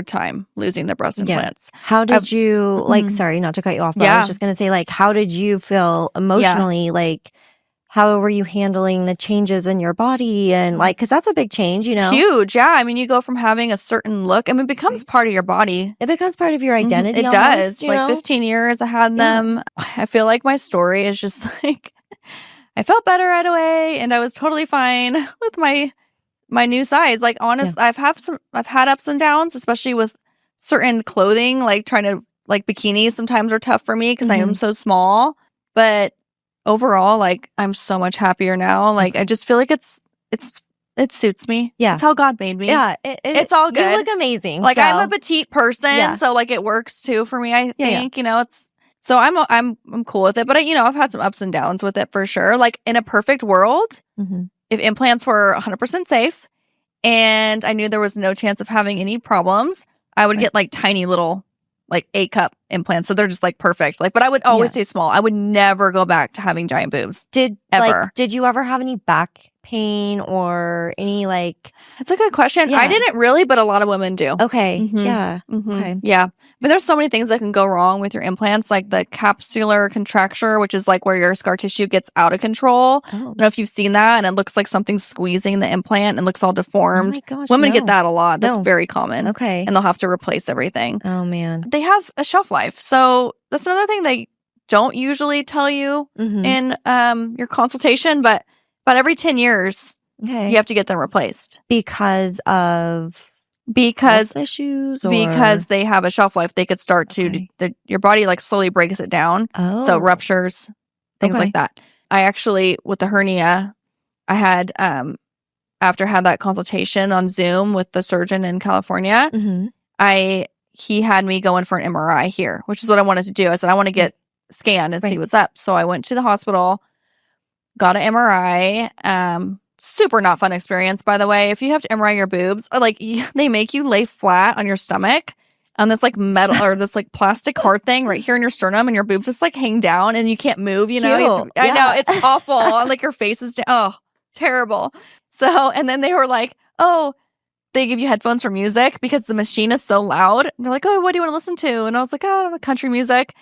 time losing their breast implants. How did you, sorry, not to cut you off, but I was just going to say, like, how did you feel emotionally? Like, how were you handling the changes in your body? And like, because that's a big change, Huge, yeah. I mean, you go from having a certain look, I mean, it becomes part of your body. It becomes part of your identity. It almost, does. Like 15 years I had them. I feel like my story is just like, I felt better right away and I was totally fine with my new size. Like, honest, I've had ups and downs, especially with certain clothing, like trying to, like, bikinis sometimes are tough for me because I am so small. But overall, like, I'm so much happier now. Like, I just feel like it suits me. Yeah. It's how God made me. Yeah. It's all good. You look amazing. Like, I'm a petite person, so like it works too for me, I think. So I'm cool with it. But I've had some ups and downs with it for sure. Like, in a perfect world, if implants were 100% safe and I knew there was no chance of having any problems, I would get like tiny little, like, A-cup implants. So they're just like perfect. Like, but I would always stay small. I would never go back to having giant boobs. Did you ever have any back pain or any, like... That's a good question. I didn't really, but a lot of women do. Okay. Yeah. Okay. Yeah. But there's so many things that can go wrong with your implants, like the capsular contracture, which is like where your scar tissue gets out of control. I don't know if you've seen that, and it looks like something's squeezing the implant and looks all deformed. Oh my gosh, women get that a lot. That's very common. Okay. And they'll have to replace everything. Oh, man. They have a shelf life. So that's another thing they don't usually tell you in your consultation, but every 10 years, you have to get them replaced. Because of health issues? Or? Because they have a shelf life. They could start to, your body, like, slowly breaks it down. Oh. So ruptures, things like that. I actually, with the hernia, I had, after I had that consultation on Zoom with the surgeon in California, he had me go in for an MRI here, which is what I wanted to do. I said, I want to get scanned and see what's up. So I went to the hospital, got an MRI, super not fun experience, by the way. If you have to MRI your boobs, like they make you lay flat on your stomach on this like metal or this like plastic hard thing right here in your sternum, and your boobs just like hang down and you can't move, you know? I know, it's awful. Like your face is terrible. So, and then they were like, oh, they give you headphones for music because the machine is so loud. And they're like, oh, what do you want to listen to? And I was like, oh, country music.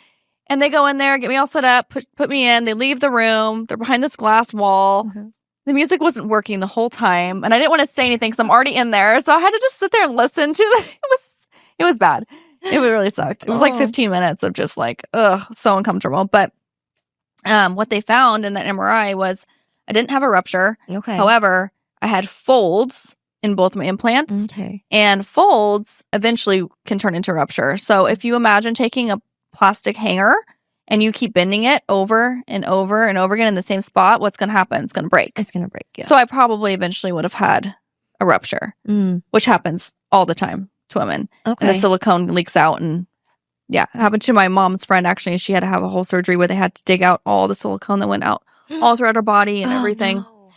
And they go in there, get me all set up, put me in. They leave the room. They're behind this glass wall. Mm-hmm. The music wasn't working the whole time. And I didn't want to say anything because I'm already in there. So I had to just sit there and listen to it. It was bad. It really sucked. It was like 15 minutes of just like, so uncomfortable. But what they found in that MRI was I didn't have a rupture. Okay. However, I had folds in both my implants. Okay. And folds eventually can turn into rupture. So if you imagine taking a plastic hanger and you keep bending it over and over and over again in the same spot, what's going to happen? It's going to break. It's going to break, yeah. So I probably eventually would have had a rupture, which happens all the time to women. Okay. And the silicone leaks out. And yeah, it happened to my mom's friend, actually. She had to have a whole surgery where they had to dig out all the silicone that went out all throughout her body and everything. No.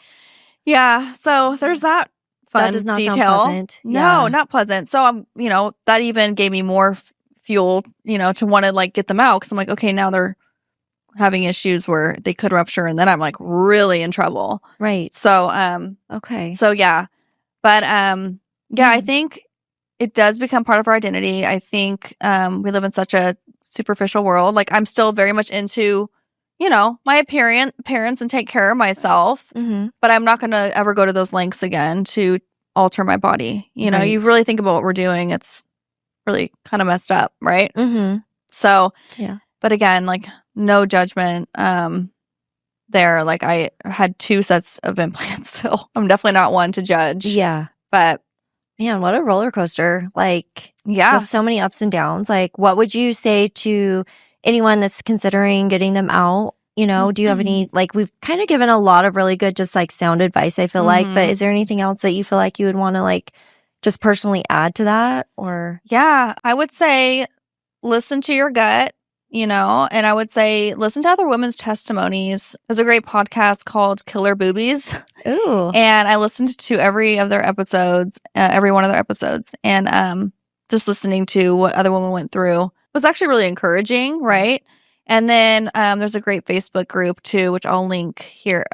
Yeah. So there's that fun that does not detail. Sound pleasant. No, not pleasant. So I'm, that even gave me more fuel, to want to like get them out. Cause I'm like, okay, now they're having issues where they could rupture. And then I'm like really in trouble. Right. So, okay. So yeah, but, I think it does become part of our identity. I think, we live in such a superficial world. Like I'm still very much into, my appearance and take care of myself, but I'm not going to ever go to those lengths again to alter my body. Right. You really think about what we're doing. It's really kind of messed up, right? So, yeah. But again, like no judgment there. Like I had 2 sets of implants, so I'm definitely not one to judge. Yeah. But man, what a roller coaster. Like, yeah, just so many ups and downs. Like, what would you say to anyone that's considering getting them out? Do you have any, like, we've kind of given a lot of really good, just like sound advice, I feel like, but is there anything else that you feel like you would want to like just personally add to that? Or, yeah, I would say listen to your gut, and I would say listen to other women's testimonies. There's a great podcast called Killer Boobies. Ooh. And I listened to every one of their episodes, and just listening to what other women went through was actually really encouraging, right? And then there's a great Facebook group too, which I'll link here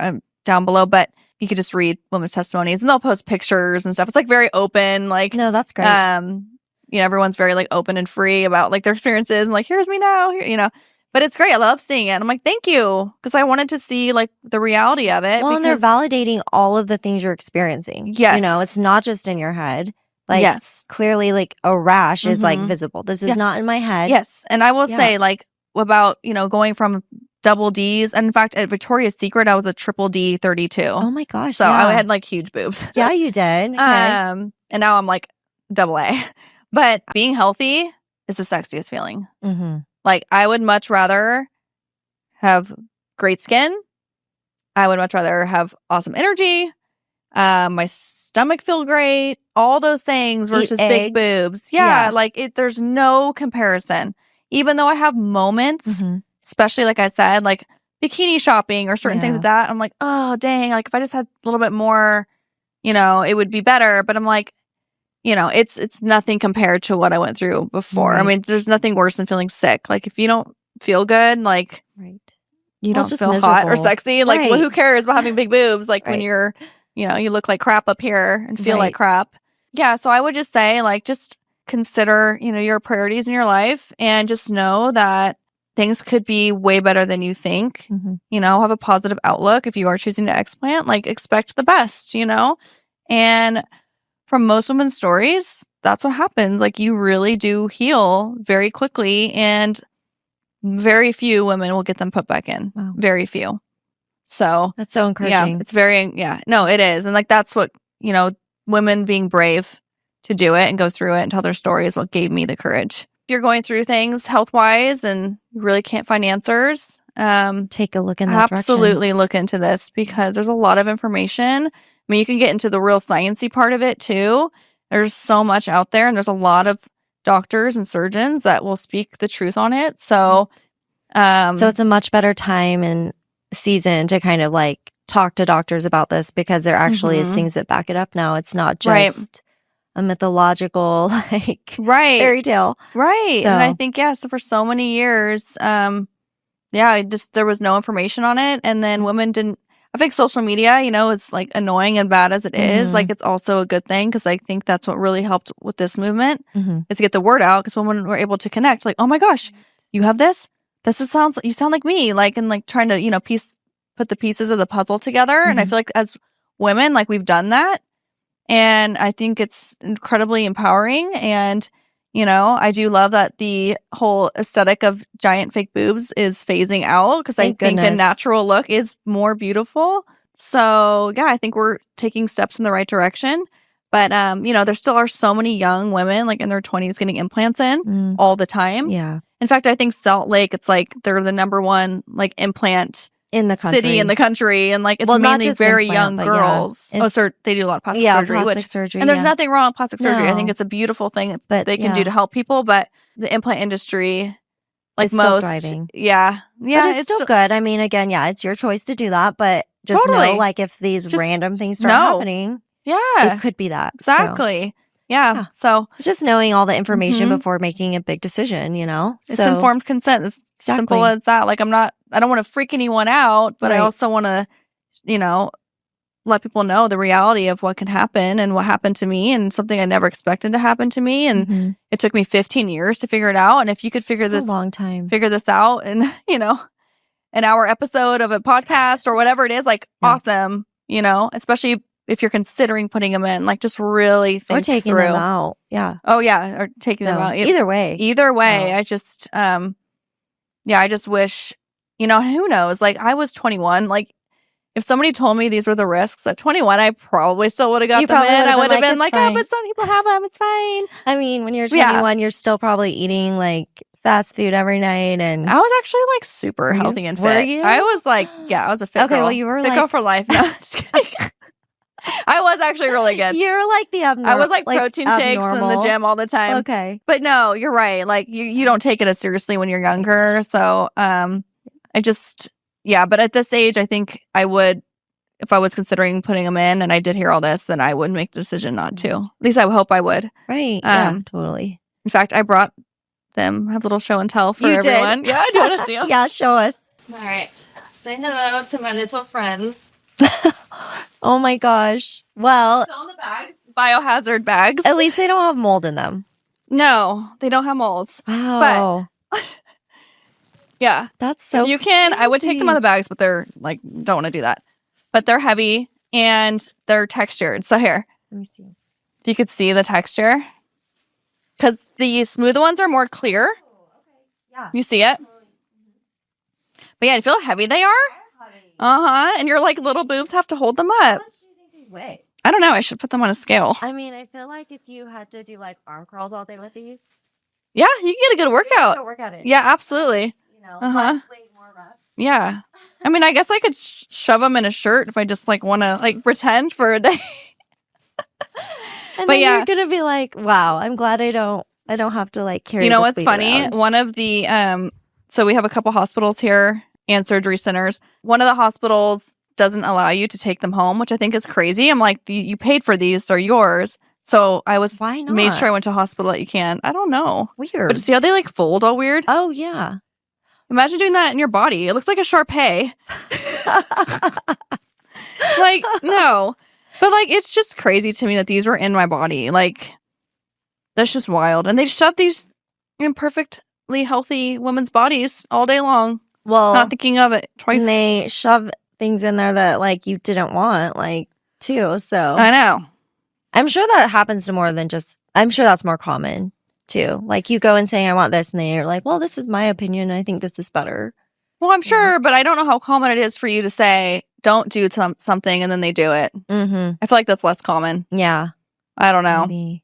down below, but you could just read women's testimonies and they'll post pictures and stuff. It's like very open, like no, that's great. Everyone's very like open and free about like their experiences and like here's me now, But it's great. I love seeing it. And I'm like, thank you, because I wanted to see like the reality of it. Well, and they're validating all of the things you're experiencing. Yes, it's not just in your head. Like, yes, clearly, like a rash is like visible. This is not in my head. Yes, and I will say like about going from double D's, and in fact at Victoria's Secret I was a triple D 32. Oh my gosh! So I had like huge boobs. Yeah, you did. Okay. And now I'm like double A. But being healthy is the sexiest feeling. Like I would much rather have great skin. I would much rather have awesome energy. My stomach feel great. All those things versus big boobs. Yeah, like there's no comparison. Even though I have moments, especially like I said, like bikini shopping or certain things like that, I'm like, oh dang, like if I just had a little bit more, it would be better. But I'm like, it's nothing compared to what I went through before. Right. I mean, there's nothing worse than feeling sick. Like if you don't feel good, like you don't feel miserable. Hot or sexy. Like well, who cares about having big boobs? Like when you're, you look like crap up here and feel like crap. Yeah. So I would just say like, just consider, your priorities in your life and just know that things could be way better than you think. Have a positive outlook. If you are choosing to explant, like expect the best, and from most women's stories, that's what happens. Like you really do heal very quickly, and very few women will get them put back in. Wow. Very few. So that's so encouraging. Yeah, it's very, no, it is. And like, that's what, women being brave to do it and go through it and tell their story is what gave me the courage. If you're going through things health-wise and you really can't find answers, take a look in that direction. Absolutely look into this, because there's a lot of information. I mean, you can get into the real sciencey part of it too. There's so much out there, and there's a lot of doctors and surgeons that will speak the truth on it. So, so it's a much better time and season to kind of like talk to doctors about this because there actually is Mhm. things that back it up now. It's not Right. just a mythological like Right. fairy tale. Right. And I So think, so for so many years, there was no information on it. And then women didn't, I think social media, is like annoying and bad as it is. Like, Mhm. it's also a good thing because I think that's what really helped with this movement Mhm. is to get the word out because women were able to connect. Like, oh my gosh, you have this? You sound like me. Like, and like trying to, put the pieces of the puzzle together. And I Mhm. feel like as women, like we've done that. And I think it's incredibly empowering. And, I do love that the whole aesthetic of giant fake boobs is phasing out because I Thank think a goodness. natural look is more beautiful. So, yeah, I think we're taking steps in the right direction. But, there still are so many young women like in their 20s getting implants in Mm. all the time. Yeah. In fact, I think Salt Lake, it's like they're the number one like implant In the country. city in the country, and like it's Well, not mainly just very implant, young but yeah, girls. it's- So they do a lot of plastic yeah, surgery, plastic surgery. and there's yeah. nothing wrong with plastic surgery. I think No. it's a beautiful thing that But they can do yeah. to help people. But the implant industry, like It's still most, thriving. yeah, But it's still good. I mean, again, yeah, it's your choice to do that, but just Totally. know, like, if these Just random things start know. happening, yeah, it could be that. So exactly. Yeah. So it's just knowing all the information Mhm. before making a big decision, it's So informed consent. It's simple Exactly. as that. Like I don't want to freak anyone out, but I Right. also want to, let people know the reality of what can happen and what happened to me and something I never expected to happen to me. And Mhm. it took me 15 years to figure it out. And if you could It's a long time. figure this out in, an hour episode of a podcast or whatever it is, like Yeah. awesome, especially if you're considering putting them in, like just really think Or taking through. them out. Yeah. Oh yeah. Or taking them So, out. either way. Either way, So. I just, I just wish, who knows? Like I was 21. Like if somebody told me these were the risks at 21, I probably still would have got You them probably in. would've I been would have like, been "It's like, oh, fine." but some people have them. It's fine. I mean, when you're Yeah. 21, you're still probably eating like fast food every night. And I was actually like super Were you? healthy and fit. Were you? I was like, I was a fit Okay, girl. well, you were fit like- girl for life. No, just kidding. I was actually really good. you're like the abnormal. I was like protein shakes in the abnormal. gym all the time. Okay. But no, you're right. Like you don't take it as seriously when you're younger. So I just but at this age I think I would, if I was considering putting them in and I did hear all this, then I would make the decision not to. At least I would hope I would. Right. Yeah, totally. In fact, I brought them, have a little show and tell for You did? everyone. Yeah, I do want to see them. Yeah, show us. All right. Say hello to my little friends. Oh my gosh. Well, Still in the bags. Biohazard bags. at least they don't have mold in them. No, they don't have molds. Wow. Yeah. That's so If you can, I would take them crazy. out of the bags, but they're like, don't want to do that. But they're heavy and they're textured. So here, Let me see. if you could see the texture. Because the smooth ones are more clear. Yeah. You see it? But yeah, you feel how heavy they are? And your like little boobs have to hold them up. How much do you think they weigh? I don't know. I should put them on a scale. I mean, I feel like if you had to do like arm crawls all day with these, Yeah, you can get a good workout. workout in. Yeah, absolutely. You know, Uh-huh. less weight, more reps. Yeah. I mean, I guess I could shove them in a shirt if I just like want to like pretend for a day. And But then yeah. you're gonna be like, "Wow, I'm glad I don't have to like carry." You know this what's weight funny? around." One of the so we have a couple hospitals here and surgery centers. One of the hospitals doesn't allow you to take them home, which I think is crazy. I'm like, you paid for these, they're yours. So I was Why not? made sure I went to a hospital that you can. I don't know. Weird. But see how they like fold all weird? Oh yeah. Imagine doing that in your body. It looks like a Shar-Pei. Like, no. But like, it's just crazy to me that these were in my body. Like, that's just wild. And they shove these imperfectly healthy women's bodies all day long. Well, Not thinking of it twice. and they shove things in there that like you didn't want, like too. So I know. I'm sure that happens to more than just. I'm sure that's more common too. Like you go and saying, "I want this," and then you're like, "Well, this is my opinion. I think this is better." Well, I'm sure, but I don't know how common it is for you to say, don't do something, and then they do it. Mm-hmm. I feel like that's less common. Yeah. I don't know. Maybe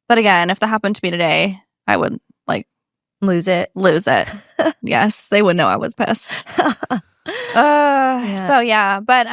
But again, if that happened to me today, I would like lose it. lose it. Yes, they would know I was pissed. Yeah. So yeah, but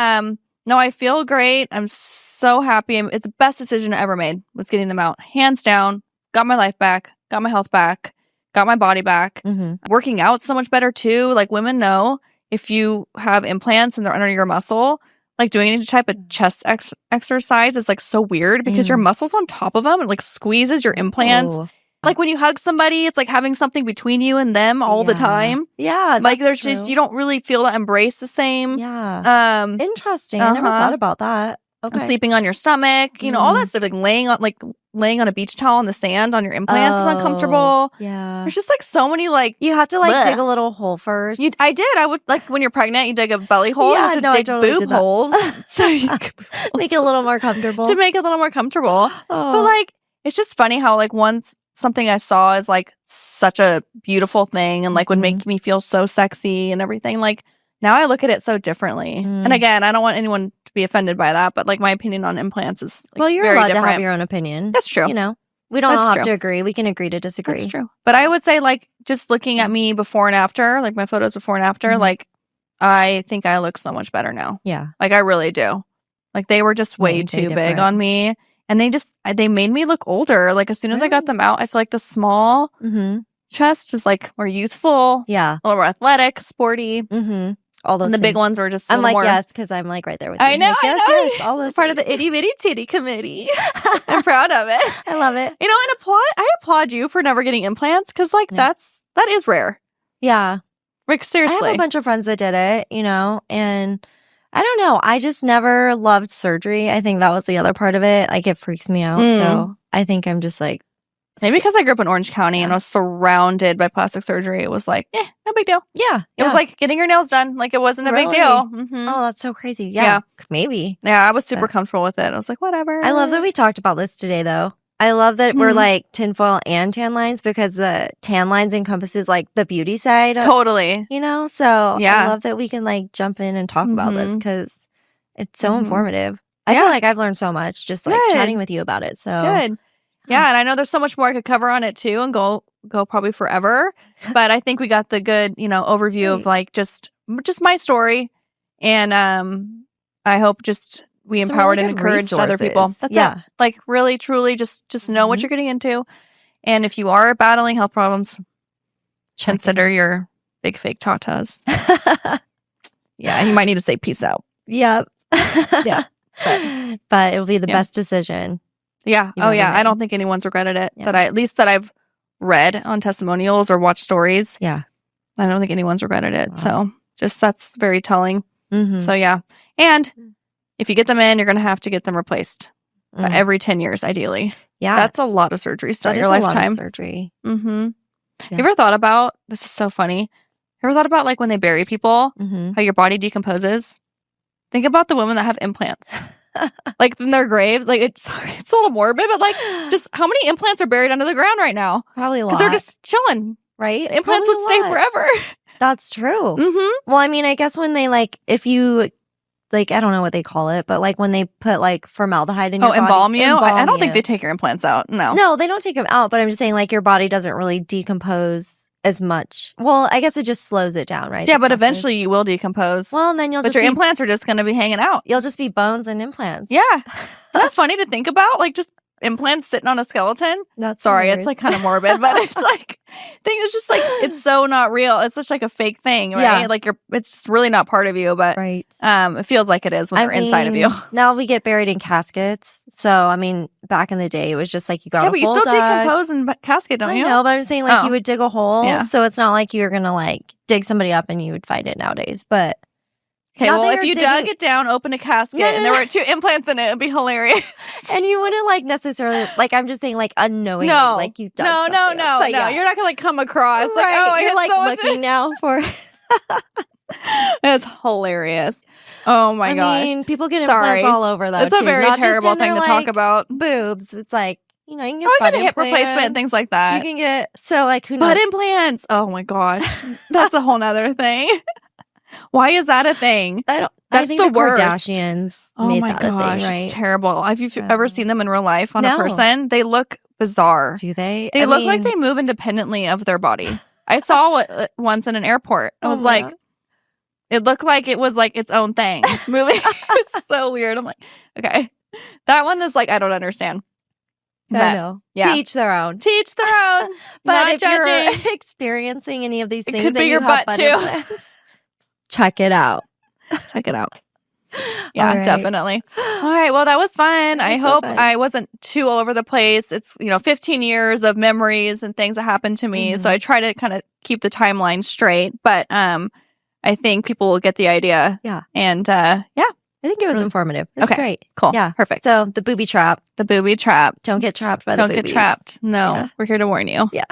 no, I feel great. I'm so happy. It's the best decision I ever made was getting them out. Hands down. Got my life back. Got my health back. Got my body back. Mm-hmm. Working out so much better too. Like women know if you have implants and they're under your muscle, like doing any type of chest exercise is like so weird because your muscles on top of them, it like squeezes your implants. Oh. Like when you hug somebody, it's like having something between you and them all the time. Yeah, like there's true. just, you don't really feel that embrace the same. Yeah. Interesting. I never thought about that. Okay. Sleeping on your stomach, you know, all that stuff. Like laying on a beach towel in the sand on your implants is uncomfortable. Yeah. There's just like so many like you have to like dig a little hole first. I did. I would like when you're pregnant, you dig a belly hole. Yeah, you have to dig boob holes so you can make it a little more comfortable. to make it a little more comfortable. But like it's just funny how like once something I saw is like such a beautiful thing and like would make me feel so sexy and everything. Like now I look at it so differently. And again, I don't want anyone to be offended by that, but like my opinion on implants is like, well, you're very allowed different. to have your own opinion. That's true. You know, we don't all That's have to agree. We can agree to disagree. That's true. But I would say like just looking at me before and after, like my photos before and after, like I think I look so much better now. Yeah. Like I really do. Like they were just way too big on me. And they made me look older. Like as soon as I got them out, I feel like the small chest is like more youthful. Yeah. A little more athletic, sporty. All those. And the big ones were just. I'm like more... yes, because I'm like right there with you. I know. Like, yes, I know. yes. All those. Part of the itty bitty titty committee. I'm proud of it. I love it. You know, and I applaud you for never getting implants because like that is rare. Yeah. Like seriously, I have a bunch of friends that did it. You know, and I don't know. I just never loved surgery. I think that was the other part of it. Like it freaks me out. So I think I'm just like. Maybe because I grew up in Orange County and I was surrounded by plastic surgery. It was like, no big deal. Yeah. It was like getting your nails done. Like it wasn't a big deal. Oh, that's so crazy. Yeah. Maybe. Yeah, I was super comfortable with it. I was like, whatever. I love that we talked about this today, though. I love that we're like tinfoil and tan lines because the tan lines encompasses like the beauty side. Totally. You know? So I love that we can like jump in and talk about this because it's so informative. I feel like I've learned so much just like chatting with you about it. So good. Yeah, and I know there's so much more I could cover on it too and go probably forever. But I think we got the good, overview of like just my story. And I hope just we empowered and encouraged other people. That's it. Like really, truly just know what you're getting into. And if you are battling health problems, consider your big fake tatas. Yeah, you might need to say peace out. Yep. Yeah. But it'll be the best decision. Yeah. Oh, yeah. I don't think anyone's regretted it. Yeah. At least that I've read on testimonials or watched stories. Yeah. I don't think anyone's regretted it. Wow. So that's very telling. So yeah. And if you get them in, you're going to have to get them replaced every 10 years, ideally. Yeah. That's a lot of surgeries throughout your lifetime. A lot of surgery. Yeah. You ever thought about, this is so funny. You ever thought about like when they bury people, how your body decomposes? Think about the women that have implants. Like in their graves, like it's a little morbid, but like just how many implants are buried under the ground right now? Probably a lot. They're just chilling, right? The implants would stay forever. That's true. Well, I mean, I guess when they like, if you like, I don't know what they call it, but like when they put like formaldehyde in your body, embalm you. I don't think they take your implants out. No, they don't take them out. But I'm just saying, like your body doesn't really decompose as much. Well, I guess it just slows it down, right? Yeah, but eventually you will decompose. Well, and then but your implants are just going to be hanging out. You'll just be bones and implants. Yeah. Isn't that funny to think about? Like just implants sitting on a skeleton. That's sorry, hilarious. It's like kind of morbid, but it's like it's just like it's so not real. It's such like a fake thing, right? Yeah. Like it's just really not part of you, but it feels like it is when they're inside of you. Now we get buried in caskets. So I mean, back in the day, it was just like you got a hole but you still decompose in casket, don't you? I know, but I'm saying like you would dig a hole, so it's not like you're gonna like dig somebody up and you would find it nowadays, but. Okay, well, if you dug it down, open a casket, and there were 2 implants in it, it'd be hilarious. And you wouldn't like necessarily, like I'm just saying, like unknowingly, like you dug something. No. You're not gonna like come across like, you're like looking now for. It's hilarious. Oh my gosh! I mean, people get implants all over though. It's a very terrible thing to talk about. Boobs. It's like. You know, you can get butt hip replacement and things like that. You can get who knows? Butt implants. Oh my gosh, that's a whole nother thing. Why is that a thing? I think the worst. Kardashians made that a thing, right? It's terrible. Have you ever seen them in real life on a person? They look bizarre. Do they? They look like they move independently of their body. I saw it once in an airport. I was like, it looked like it was like its own thing. Moving. It was so weird. I'm like, okay. That one is like, I don't understand. I know. Yeah. To each their own. To each their own. But not if judging. You're experiencing any of these things, it could be your butt too. Check it out. Check it out. Yeah, All right. definitely. All right. Well, that was fun. I was so hope fun. I wasn't too all over the place. It's, 15 years of memories and things that happened to me. So I try to kind of keep the timeline straight. But I think people will get the idea. Yeah. And I think it was informative. It's Okay. great. Cool. Yeah. Perfect. So the booby trap. The booby trap. Don't get trapped by the Don't boobies. get trapped. No, Yeah. we're here to warn you. Yeah.